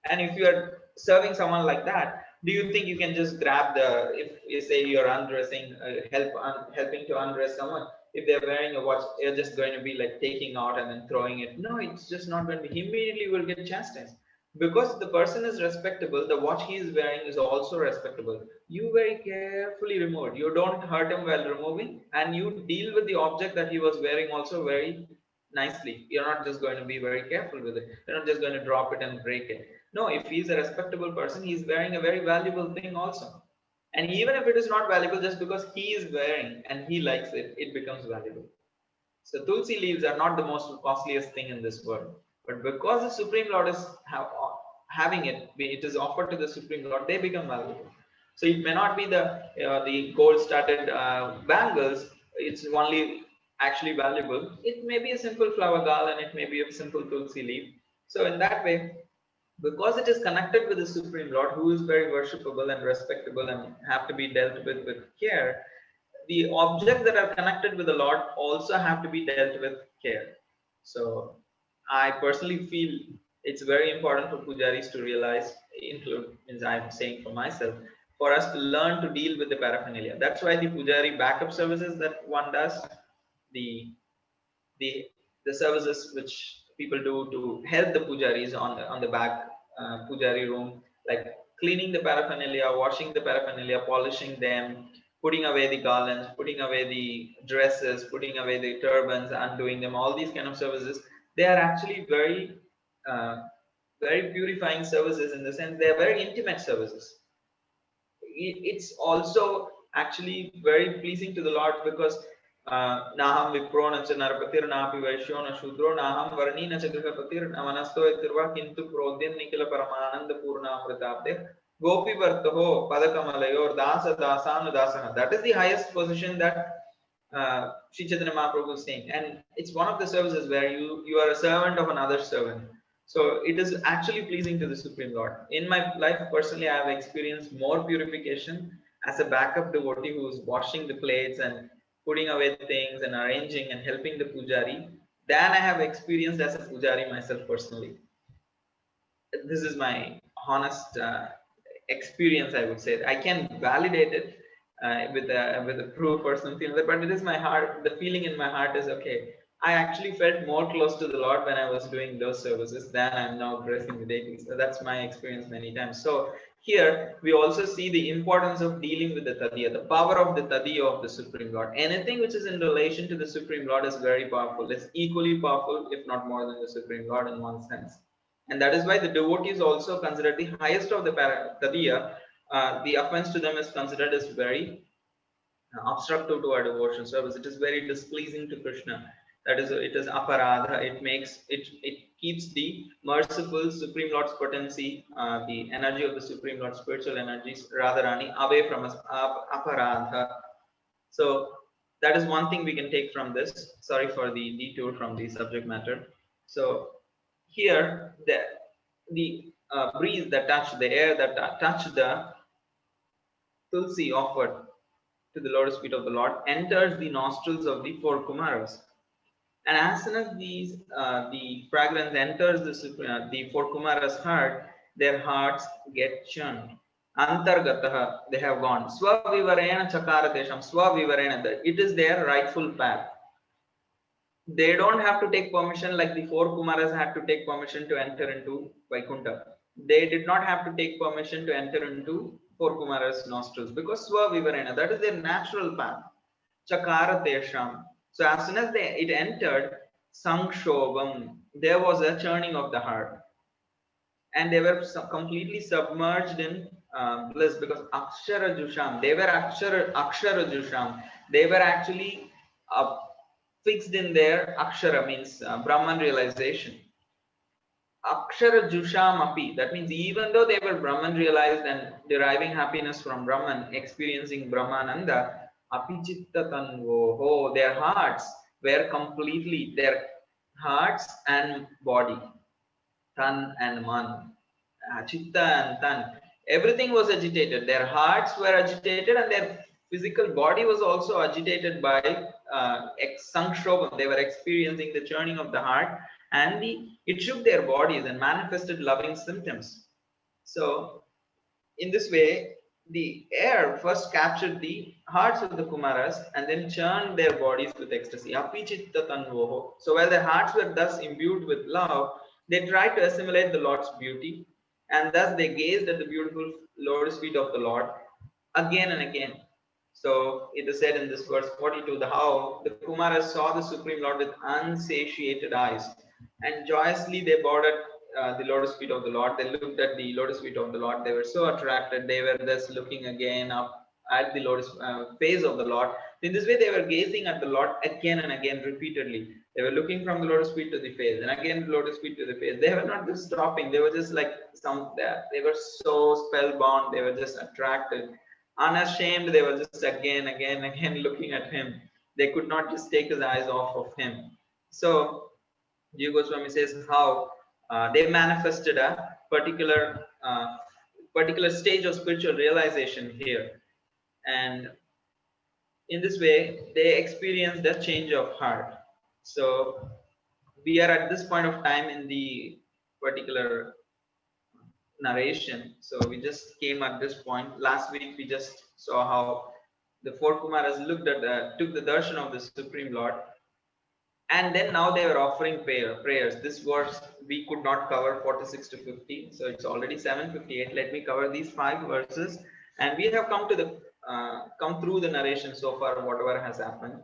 And if you are serving someone like that, do you think you can just grab if you say you're undressing, helping to undress someone, if they're wearing a watch, you're just going to be like taking out and then throwing it? No, it's just not going to be. He immediately will get chastised. Because the person is respectable, the watch he is wearing is also respectable. You very carefully remove it. You don't hurt him while removing, and you deal with the object that he was wearing also very nicely. You're not just going to be very careful with it. You're not just going to drop it and break it. No, if he's a respectable person, he's wearing a very valuable thing also. And even if it is not valuable, just because he is wearing and he likes it, it becomes valuable. So tulsi leaves are not the most costliest thing in this world. But because the Supreme Lord is having it, it is offered to the Supreme Lord, they become valuable. So it may not be the gold-studded bangles. It's only actually valuable. It may be a simple flower gal and it may be a simple tulsi leaf. So in that way, because it is connected with the Supreme Lord, who is very worshipable and respectable and have to be dealt with care, the objects that are connected with the Lord also have to be dealt with care. So I personally feel it's very important for pujaris to realize, include, as I'm saying for myself, for us to learn to deal with the paraphernalia. That's why the pujari backup services that one does, the the the services which people do to help the pujaris on the back pujari room, like cleaning the paraphernalia, washing the paraphernalia, polishing them, putting away the garlands, putting away the dresses, putting away the turbans, undoing them. All these kind of services, they are actually uh, very purifying services, in the sense they are very intimate services. It's also actually very pleasing to the Lord, because Naham Vipro Nacha Narapatir Napi Vaishyo Na Shudro Naham Varni Nacha Grihapatir Namanasto Etirva Kintu Prodyan Nikila Paramananda Purna Amritabde Gopi Vartaho Padakamalayor Dasa Dasana Dasana. That is the highest position that Sri Chaitanya Mahaprabhu is saying. And it's one of the services where you are a servant of another servant. So it is actually pleasing to the Supreme Lord. In my life, personally, I have experienced more purification as a backup devotee who is washing the plates and putting away things and arranging and helping the pujari than I have experienced as a pujari myself personally. This is my honest experience, I would say. I can validate it with a proof or something like that, but it is my heart. The feeling in my heart is okay. I actually felt more close to the Lord when I was doing those services than I'm now dressing the deities. So that's my experience many times. So here we also see the importance of dealing with the tadiya, the power of the tadiya of the Supreme Lord. Anything which is in relation to the Supreme Lord is very powerful. It's equally powerful, if not more than the Supreme Lord in one sense. And that is why the devotee is also considered the highest of the tadiya. The offense to them is considered as very obstructive to our devotion service. It is very displeasing to Krishna. That is, it is aparadha. It makes it. It keeps the merciful Supreme Lord's potency, the energy of the Supreme Lord, spiritual energies, Radharani, away from us. Aparadha. So that is one thing we can take from this. Sorry for the detour from the subject matter. So here, the breeze that touched the air that touched the tulsi offered to the lotus feet of the Lord enters the nostrils of the four Kumaras. And as soon as the fragrance enters the four Kumaras' heart, their hearts get churned. Antargataha, they have gone. Swavivarena chakaratesham, swavivarena, it is their rightful path. They don't have to take permission like the four Kumaras had to take permission to enter into Vaikuntha. They did not have to take permission to enter into four Kumaras' nostrils because Swavivarena, that is their natural path. Chakara Tesham. So as soon as it entered, Sangshobam, there was a churning of the heart. And they were completely submerged in bliss because Akshara Jusham, they were Akshara Jusham. They were actually fixed in their Akshara, means Brahman realization. Akshara Jusham Api, that means even though they were Brahman realized and deriving happiness from Brahman, experiencing Brahmananda, Apichitta Tanvoho, their hearts were completely, their hearts and body, Tan and Man, Chitta and Tan, everything was agitated. Their hearts were agitated and their physical body was also agitated by Sankshobham. They were experiencing the churning of the heart and it shook their bodies and manifested loving symptoms. So in this way, the air first captured the hearts of the Kumaras and then churned their bodies with ecstasy. Apichitta tanvoho. So while their hearts were thus imbued with love, they tried to assimilate the Lord's beauty, and thus they gazed at the beautiful lotus feet of the Lord again and again. So it is said in this verse 42, the how the Kumaras saw the Supreme Lord with unsatiated eyes, and joyously they bowed at the lotus feet of the Lord. They looked at the lotus feet of the Lord. They were so attracted. They were thus looking again up at the lotus face of the Lord. In this way, they were gazing at the Lord again and again repeatedly. They were looking from the lotus feet to the face, and again the lotus feet to the face. They were not just stopping. They were just like they were so spellbound. They were just attracted, unashamed. They were just again looking at him. They could not just take his eyes off of him. So Jiva Goswami says how they manifested a particular stage of spiritual realization here, and in this way they experienced a change of heart. So we are at this point of time in the particular narration. So we just came at this point. Last week we just saw how the four Kumaras took the darshan of the Supreme Lord, and then now they were offering prayers. This verse we could not cover 46 to 50, so it's already 7:58. Let me cover these 5 verses, and we have come through the narration so far, whatever has happened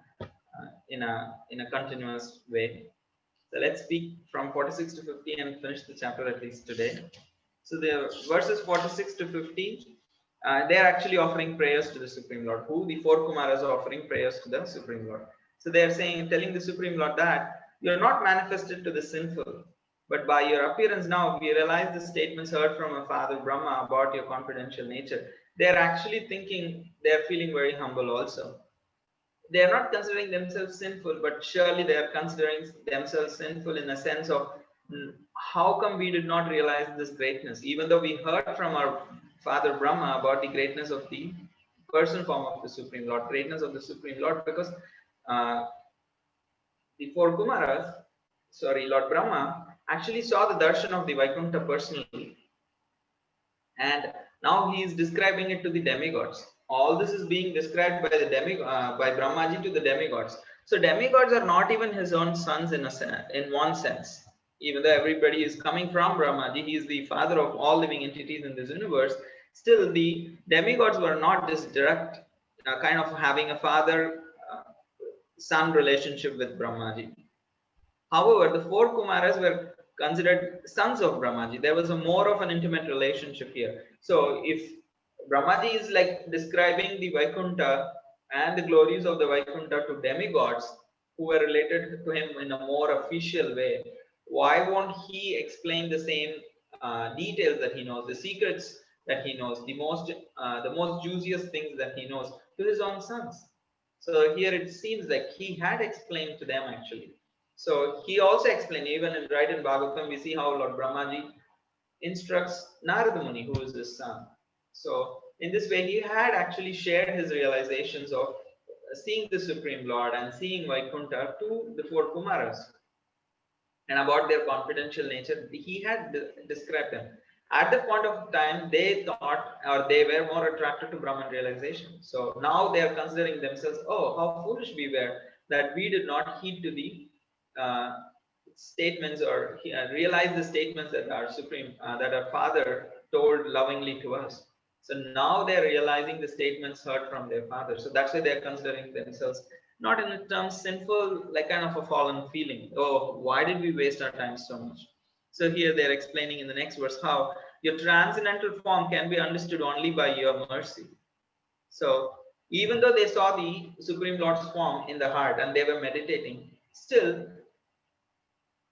in a continuous way. So let's speak from 46 to 50 and finish the chapter at least today. So the verses 46 to 50, they are actually offering prayers to the Supreme Lord. Who? The four Kumaras are offering prayers to the Supreme Lord. So they are telling the Supreme Lord that you are not manifested to the sinful, but by your appearance now, we realize the statements heard from our father Brahma about your confidential nature. They are actually thinking, they are feeling very humble also. They are not considering themselves sinful, but surely they are considering themselves sinful in a sense of how come we did not realize this greatness, even though we heard from our father Brahma about the greatness of the person form of the Supreme Lord, greatness of the Supreme Lord, because uh, the four Kumaras, sorry, Lord Brahma actually saw the darshan of the Vaikuntha personally, and now he is describing it to the demigods. All this is being described by by Brahmaji to the demigods. So demigods are not even his own sons in one sense. Even though everybody is coming from Brahmaji, he is the father of all living entities in this universe. Still, the demigods were not this direct kind of having a father-son relationship with Brahmaji. However, the four Kumaras were considered sons of Brahmaji. There was a more of an intimate relationship here. So if Brahmaji is like describing the Vaikuntha and the glories of the Vaikuntha to demigods who were related to him in a more official way, why won't he explain the same details that he knows, the secrets that he knows, the most juiciest things that he knows to his own sons? So here it seems like he had explained to them actually. So he also explained, even in right in Bhagavatam, we see how Lord Brahmaji instructs Narada Muni, who is his son. So in this way, he had actually shared his realizations of seeing the Supreme Lord and seeing Vaikuntha to the four Kumaras, and about their confidential nature. He had described them. At that point of time, they thought or they were more attracted to Brahman realization. So now they are considering themselves, oh, how foolish we were that we did not heed to the uh, statements or realize the statements that our supreme, that our father told lovingly to us. So now they're realizing the statements heard from their father. So that's why they're considering themselves not in a term sinful, like kind of a fallen feeling. Oh, why did we waste our time so much? So here they're explaining in the next verse how your transcendental form can be understood only by your mercy. So even though they saw the Supreme Lord's form in the heart and they were meditating, still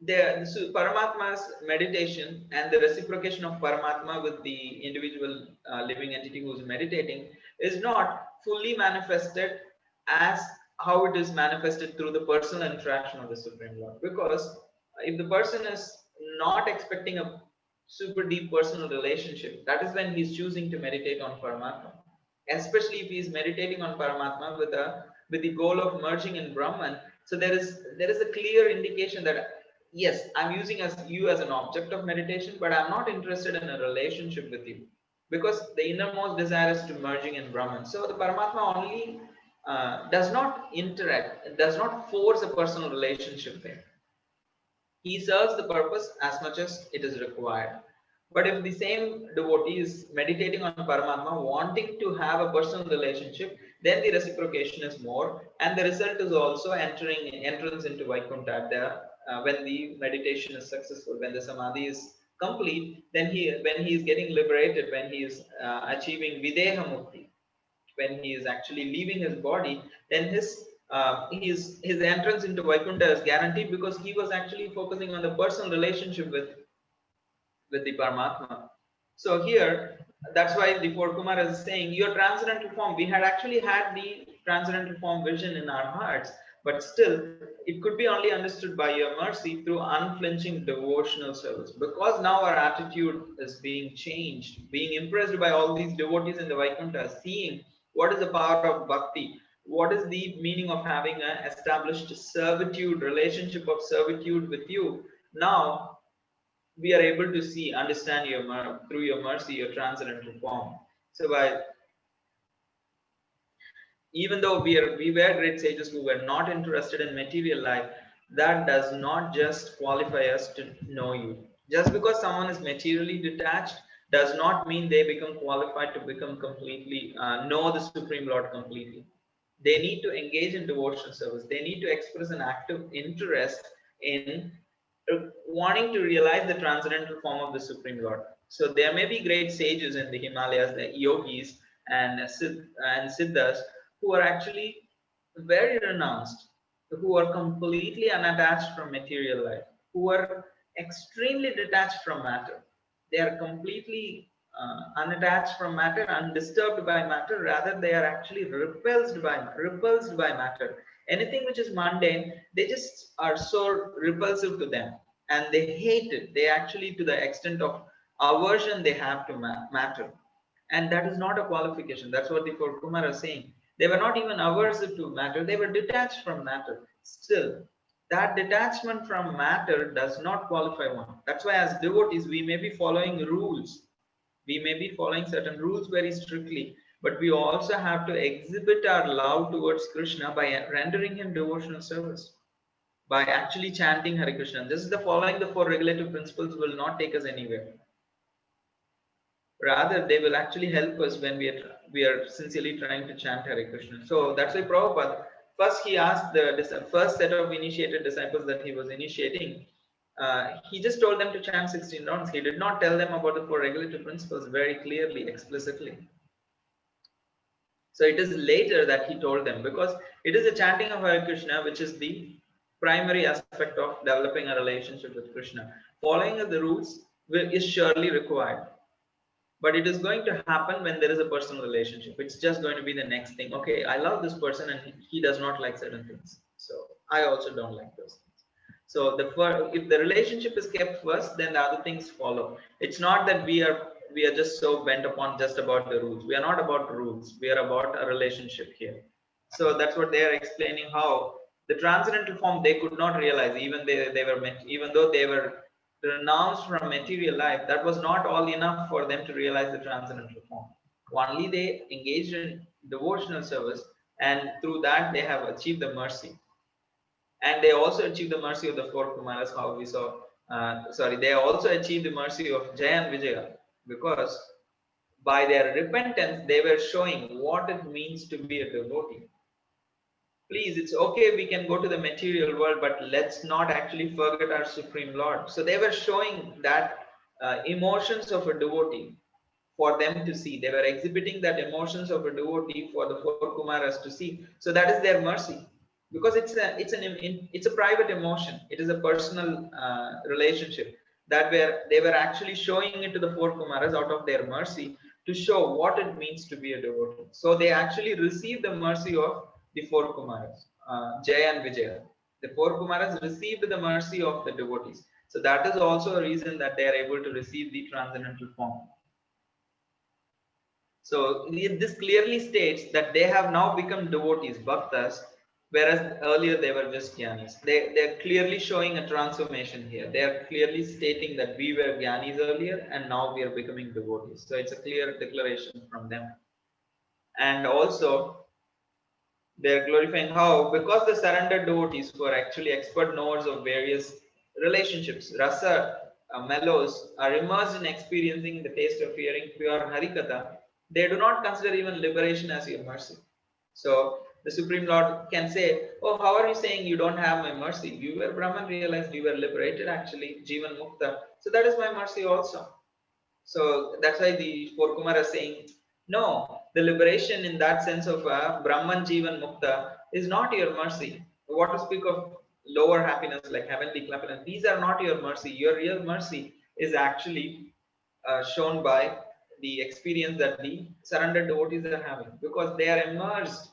the Paramatma's meditation and the reciprocation of Paramatma with the individual living entity who is meditating is not fully manifested as how it is manifested through the personal interaction of the Supreme Lord. Because if the person is not expecting a super deep personal relationship, that is when he's choosing to meditate on Paramatma. Especially if he is meditating on Paramatma with the goal of merging in Brahman. So there is a clear indication that yes, I'm using as you as an object of meditation, but I'm not interested in a relationship with you, because the innermost desire is to merging in Brahman. So the Paramatma only does not interact, does not force a personal relationship there. He serves the purpose as much as it is required. But if the same devotee is meditating on Paramatma, wanting to have a personal relationship, then the reciprocation is more, and the result is also entrance into Vaikuntha. When the meditation is successful, when the samadhi is complete, then when he is getting liberated, when he is achieving Videha Mukti, when he is actually leaving his body, then his entrance into Vaikuntha is guaranteed, because he was actually focusing on the personal relationship with the Paramatma. So here, that's why the four Kumaras is saying, your transcendental form, we had actually had the transcendental form vision in our hearts, but still, it could be only understood by your mercy through unflinching devotional service. Because now our attitude is being changed, being impressed by all these devotees in the Vaikuntha, seeing what is the power of bhakti, what is the meaning of having an established servitude, relationship of servitude with you. Now we are able to see, understand through your mercy, your transcendental form. So by even though we were great sages who were not interested in material life, that does not just qualify us to know you. Just because someone is materially detached does not mean they become qualified to become completely know the Supreme Lord completely. They need to engage in devotional service. They need to express an active interest in wanting to realize the transcendental form of the Supreme Lord. So there may be great sages in the Himalayas, the yogis and siddhas, who are actually very renounced, who are completely unattached from material life, who are extremely detached from matter. They are completely unattached from matter, undisturbed by matter. Rather, they are actually repulsed by matter. Anything which is mundane, they just are so repulsive to them, and they hate it. They actually, to the extent of aversion they have to matter, and that is not a qualification. That's what the four Kumar are saying. They were not even aversive to matter, they were detached from matter. Still, that detachment from matter does not qualify one. That's why, as devotees, we may be following rules, we may be following certain rules very strictly, but we also have to exhibit our love towards Krishna by rendering him devotional service, by actually chanting Hare Krishna. This is the following the four regulative principles will not take us anywhere. Rather, they will actually help us when we are sincerely trying to chant Hare Krishna. So that's why Prabhupada, first he asked the first set of initiated disciples that he was initiating, he just told them to chant 16 rounds. He did not tell them about the four regulative principles very clearly, explicitly. So it is later that he told them, because it is the chanting of Hare Krishna which is the primary aspect of developing a relationship with Krishna. Following the rules is surely required, but it is going to happen when there is a personal relationship. It's just going to be the next thing. Okay, I love this person and he does not like certain things, so I also don't like those things. So if the relationship is kept first, then the other things follow. It's not that we are just so bent upon just about the rules. We are not about rules, we are about a relationship here. So that's what they are explaining, how the transcendental form they could not realize, even though they were renounced from material life, that was not all enough for them to realize the transcendental form. Only they engaged in devotional service, and through that they have achieved the mercy. And they also achieved the mercy of the four Kumaras, how we saw. They also achieved the mercy of Jaya and Vijaya, because by their repentance they were showing what it means to be a devotee. Please, it's okay, we can go to the material world, but let's not actually forget our Supreme Lord. So they were showing that emotions of a devotee for them to see. They were exhibiting that emotions of a devotee for the four Kumaras to see. So that is their mercy, because it's a private emotion. It is a personal relationship that they were actually showing it to the four Kumaras out of their mercy, to show what it means to be a devotee. So they actually received the mercy of the four Kumaras, Jaya and Vijaya. The four Kumaras received the mercy of the devotees. So that is also a reason that they are able to receive the transcendental form. So this clearly states that they have now become devotees, bhaktas, whereas earlier they were just jnanis. They're clearly showing a transformation here. They are clearly stating that we were jnanis earlier and now we are becoming devotees. So it's a clear declaration from them. And also, they're glorifying how, because the surrendered devotees who are actually expert knowers of various relationships, rasa, mellows, are immersed in experiencing the taste of hearing pure Harikatha, they do not consider even liberation as your mercy. So the Supreme Lord can say, oh, how are you saying you don't have my mercy? You were Brahman, realized you were liberated actually, Jivan Mukta. So that is my mercy also. So that's why the four Kumar is saying, no, the liberation in that sense of Brahman Jivan Mukta is not your mercy. What to speak of lower happiness like heavenly happiness, these are not your mercy. Your real mercy is actually shown by the experience that the surrendered devotees are having, because they are immersed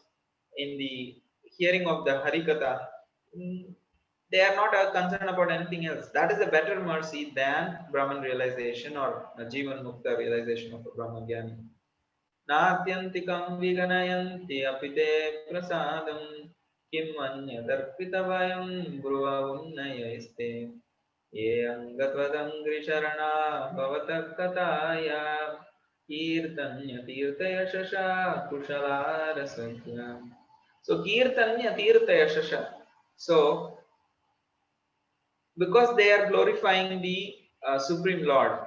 in the hearing of the Harikatha. They are not concerned about anything else. That is a better mercy than Brahman realization or Jivan Mukta realization of a Brahma Jnani. Natyantikam viganayanti apite prasadam kim anya darpitavayam bruva unnayaiste ye angatvadangri sharana bhavata kataya kirtanya tirtaya shasha kushalara sankhya. So kirtanya tirtaya shasha. So because they are glorifying the Supreme Lord.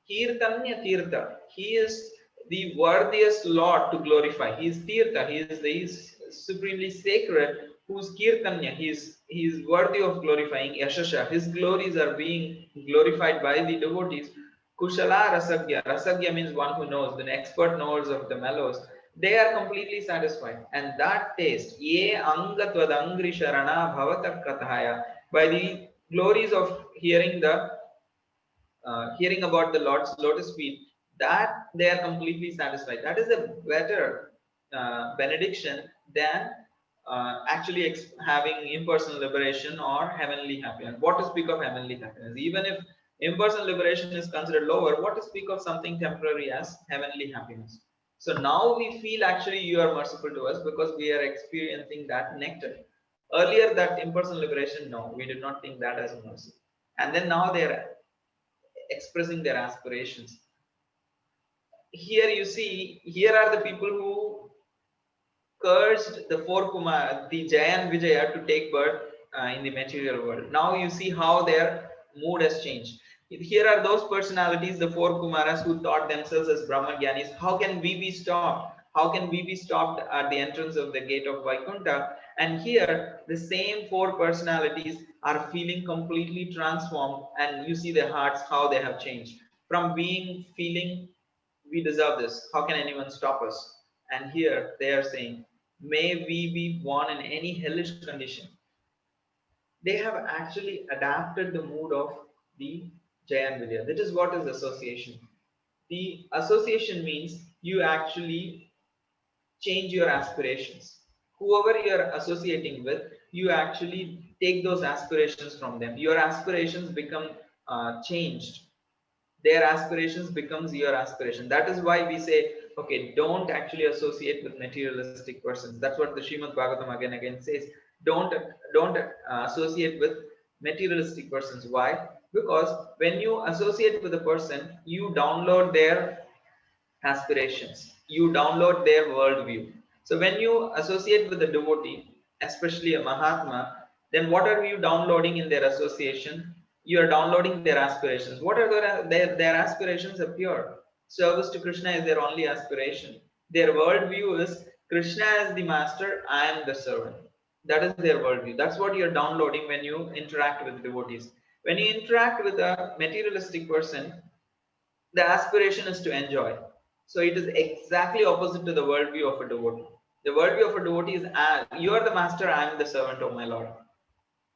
Kirtanya Tirtha. He is the worthiest Lord to glorify. He is Tirtha. He is supremely sacred. Who's Kirtanya? He is worthy of glorifying. Yashasha. His glories are being glorified by the devotees. Kushala Rasagya. Rasagya means one who knows, the expert knowers of the mellows. They are completely satisfied. And that taste, ye angatvadangri sharana bhavata kathaya, by the glories of hearing about the Lord's lotus feet, that they are completely satisfied. That is a better benediction than actually having impersonal liberation or heavenly happiness. What to speak of heavenly happiness? Even if impersonal liberation is considered lower, what to speak of something temporary as heavenly happiness? So now we feel actually you are merciful to us because we are experiencing that nectar. Earlier, that impersonal liberation, no, we did not think that as a mercy. And then now they are expressing their aspirations. Here you see, here are the people who cursed the four Kumar, the Jaya and Vijaya, to take birth in the material world. Now you see how their mood has changed. Here are those personalities, the four Kumaras, who thought themselves as Brahma Gyanis. How can we be stopped? How can we be stopped at the entrance of the gate of Vaikuntha? And here, the same four personalities are feeling completely transformed, and you see their hearts, how they have changed. From feeling, we deserve this. How can anyone stop us? And here they are saying, may we be born in any hellish condition. They have actually adapted the mood of the Jaya and Vijaya. That is what is association. The association means you actually change your aspirations. Whoever you're associating with, you actually take those aspirations from them. Your aspirations become changed. Their aspirations becomes your aspiration. That is why we say, okay, don't actually associate with materialistic persons. That's what the Srimad Bhagavatam again says. Don't associate with materialistic persons. Why? Because when you associate with a person, you download their aspirations. You download their worldview. So when you associate with a devotee, especially a Mahatma, then what are you downloading in their association? You are downloading their aspirations. What are their aspirations are pure. Service to Krishna is their only aspiration. Their worldview is Krishna is the master, I am the servant. That is their worldview. That's what you're downloading when you interact with devotees. When you interact with a materialistic person, the aspiration is to enjoy. So it is exactly opposite to the worldview of a devotee. The worldview of a devotee is, you are the master, I am the servant of my Lord.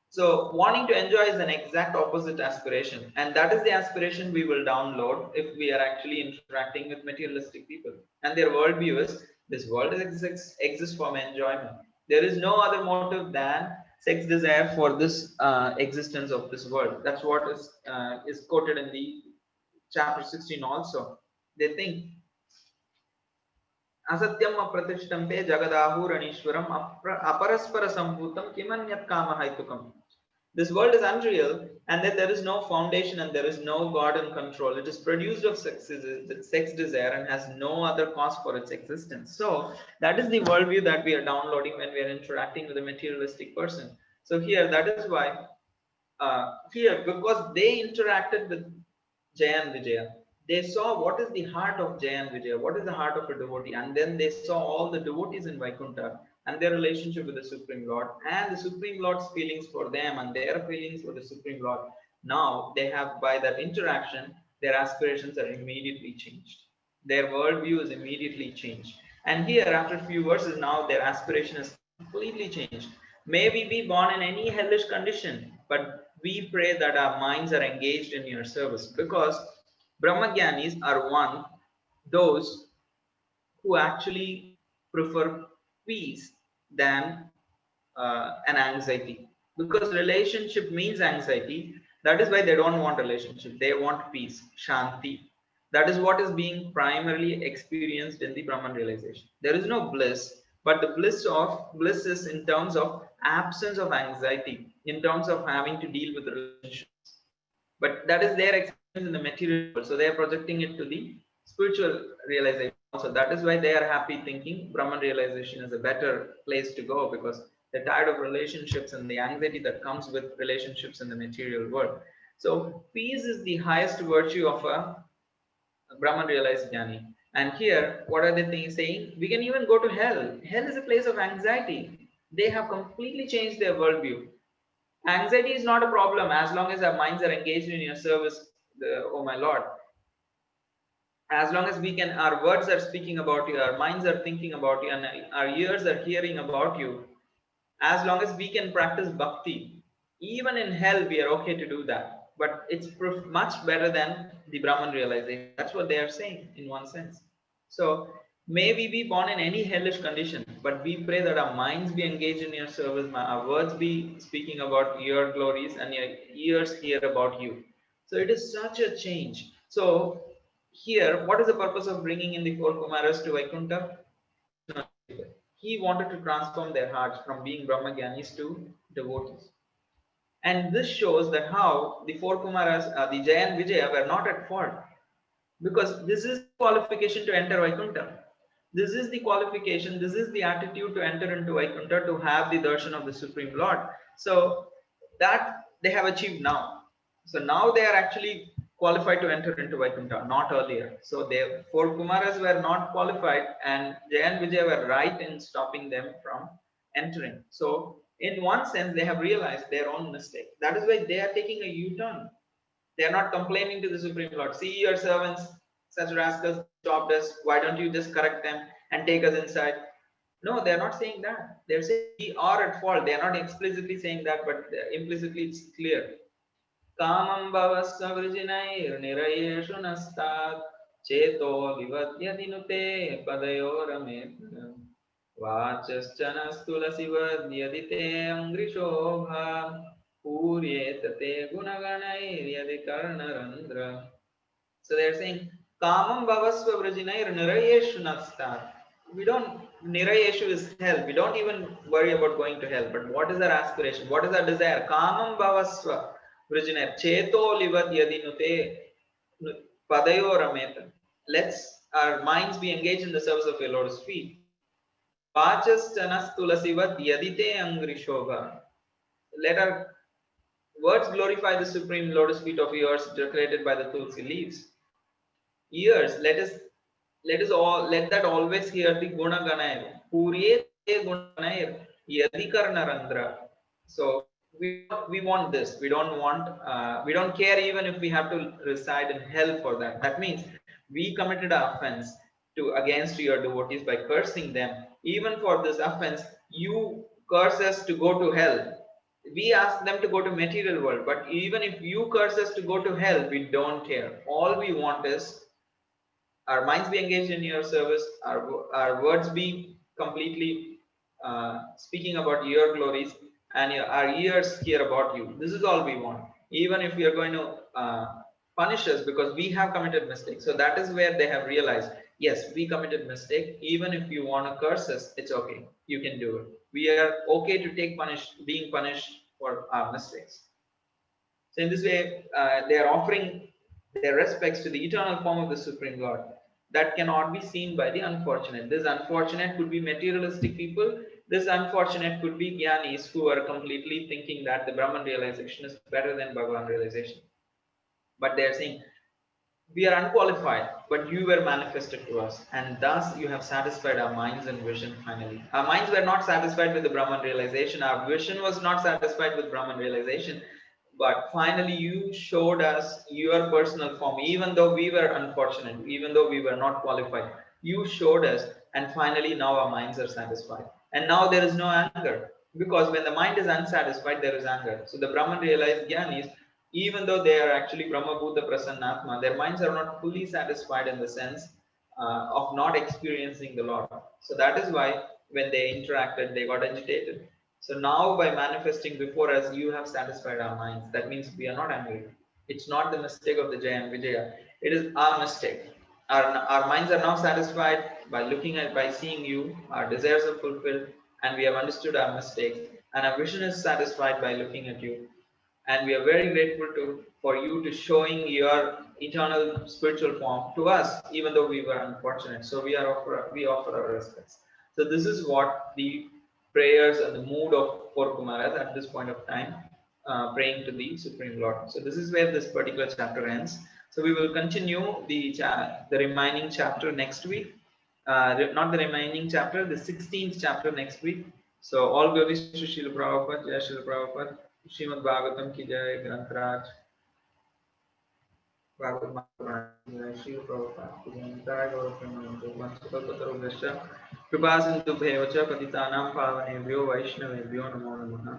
So wanting to enjoy is an exact opposite aspiration, and that is the aspiration we will download if we are actually interacting with materialistic people. And their worldview is this world exists for my enjoyment. There is no other motive than sex desire for this existence of this world. That's what is quoted in the chapter 16 also. They think asatyam apratishtam te jagadahuranishwaram aparaspara sambhutam kimanyat kama haitukam. This world is unreal, and then there is no foundation and there is no God in control. It is produced of sex desire and has no other cause for its existence. So that is the worldview that we are downloading when we are interacting with a materialistic person. So here, that is why here, because they interacted with Jaya and Vijaya, they saw what is the heart of Jaya and Vijaya, what is the heart of a devotee, and then they saw all the devotees in Vaikuntha and their relationship with the Supreme Lord and the Supreme Lord's feelings for them and their feelings for the Supreme Lord. Now they have, by that interaction, their aspirations are immediately changed. Their worldview is immediately changed. And here, after a few verses, now their aspiration is completely changed. May we be born in any hellish condition, but we pray that our minds are engaged in your service, because Brahmagyanis are one, those who actually prefer peace than an anxiety, because relationship means anxiety. That is why they don't want relationship, they want peace, shanti. That is what is being primarily experienced in the Brahman realization. There is no bliss, but the bliss is in terms of absence of anxiety, in terms of having to deal with relationships. But that is their experience in the material world, so they are projecting it to the spiritual realization also. That is why they are happy, thinking Brahman realization is a better place to go, because they're tired of relationships and the anxiety that comes with relationships in the material world. So peace is the highest virtue of a Brahman realized jnani. And here, what are they saying? We can even go to hell. Hell is a place of anxiety. They have completely changed their worldview. Anxiety is not a problem as long as our minds are engaged in your service, oh my Lord. As long as we can, our words are speaking about you, our minds are thinking about you, and our ears are hearing about you. As long as we can practice bhakti, even in hell, we are okay to do that. But it's much better than the Brahman realization. That's what they are saying in one sense. So, may we be born in any hellish condition, but we pray that our minds be engaged in your service, our words be speaking about your glories, and your ears hear about you. So, it is such a change. So, here, what is the purpose of bringing in the four Kumaras to Vaikuntha? Krishna. He wanted to transform their hearts from being Brahmagyanis to devotees. And this shows that how the four Kumaras, the Jaya and Vijaya, were not at fault, because this is the qualification to enter Vaikuntha. This is the qualification, this is the attitude to enter into Vaikuntha, to have the darshan of the Supreme Lord. So that they have achieved now. So now they are actually qualified to enter into Vaikuntha, not earlier. So the four Kumaras were not qualified, and Jaya and Vijaya were right in stopping them from entering. So in one sense, they have realized their own mistake. That is why they are taking a U-turn. They are not complaining to the Supreme Lord. See, your servants, such rascals, they stopped us. Why don't you just correct them? and take us inside. No, they're not saying that. They're saying we are at fault. They're not explicitly saying that, but implicitly it's clear. Kamam bhavasya vrijinair nastat cheto vivadyati nute padayoramet vachaschana stulasivadyadite angrishobha puryetate gunaganair yadikarnarandra. So they're saying, Kamam bhavasva vrajinair nirayeshu nastat. We don't, nirayeshu is hell. We don't even worry about going to hell. But what is our aspiration? What is our desire? Kamam bhavasva vrajinair. Cheto livad yadinute padayo rameta. Let's our minds be engaged in the service of your Lord's feet. Vachas chanas tulasivat yadite angrishobha. Let our words glorify the supreme lotus feet of yours decorated by the tulsi leaves. Ears, let us all let that always hear the guna ganayam puriye te guna ganayam yadikarnarandra. So we want this. We don't care even if we have to reside in hell for that. That means we committed an offense to against your devotees by cursing them. Even for this offense you curse us to go to hell. We ask them to go to material world, but even if you curse us to go to hell, we don't care. All we want is our minds be engaged in your service, our words be completely speaking about your glories, and our ears hear about you. This is all we want. Even if you're going to punish us because we have committed mistakes. So that is where they have realized, yes, we committed mistake. Even if you want to curse us, it's okay. You can do it. We are okay to take being punished for our mistakes. So in this way, they are offering their respects to the eternal form of the Supreme Lord that cannot be seen by the unfortunate. This unfortunate could be materialistic people. This unfortunate could be jnanis who are completely thinking that the Brahman realization is better than Bhagavan realization. But they are saying, we are unqualified, but you were manifested to us, and thus you have satisfied our minds and vision finally. Our minds were not satisfied with the Brahman realization, our vision was not satisfied with Brahman realization, but finally you showed us your personal form, even though we were unfortunate, even though we were not qualified. You showed us, and finally now our minds are satisfied. And now there is no anger, because when the mind is unsatisfied, there is anger. So the Brahman realized jnanis, even though they are actually Brahma Bhuta Prasannatma, their minds are not fully satisfied in the sense of not experiencing the Lord. So that is why when they interacted, they got agitated. So now by manifesting before us, you have satisfied our minds. That means we are not angry. It's not the mistake of the Jaya and Vijaya. It is our mistake. Our minds are now satisfied by looking at, by seeing you. Our desires are fulfilled, and we have understood our mistakes. And our vision is satisfied by looking at you, and we are very grateful to for you to showing your eternal spiritual form to us, even though we were unfortunate. So we offer our respects. So this is what the prayers and the mood of four Kumaras at this point of time, praying to the Supreme Lord. So this is where this particular chapter ends. So we will continue the remaining chapter next week. Not the remaining chapter, the 16th chapter next week. So all glories to Srila Prabhupada, Jai Srila Prabhupada, Srimad Bhagavatam ki Jai, Grantaraj, Bhagavad Maharaj, Jai Srila Prabhupada ki Jai, Jai Gaura Premanande, Vansakalpataru Vishya, Kripa Sindhu Bhevacha, Patitanam Pavanebhyo, Vaishnavebhyo, Namo Namaha.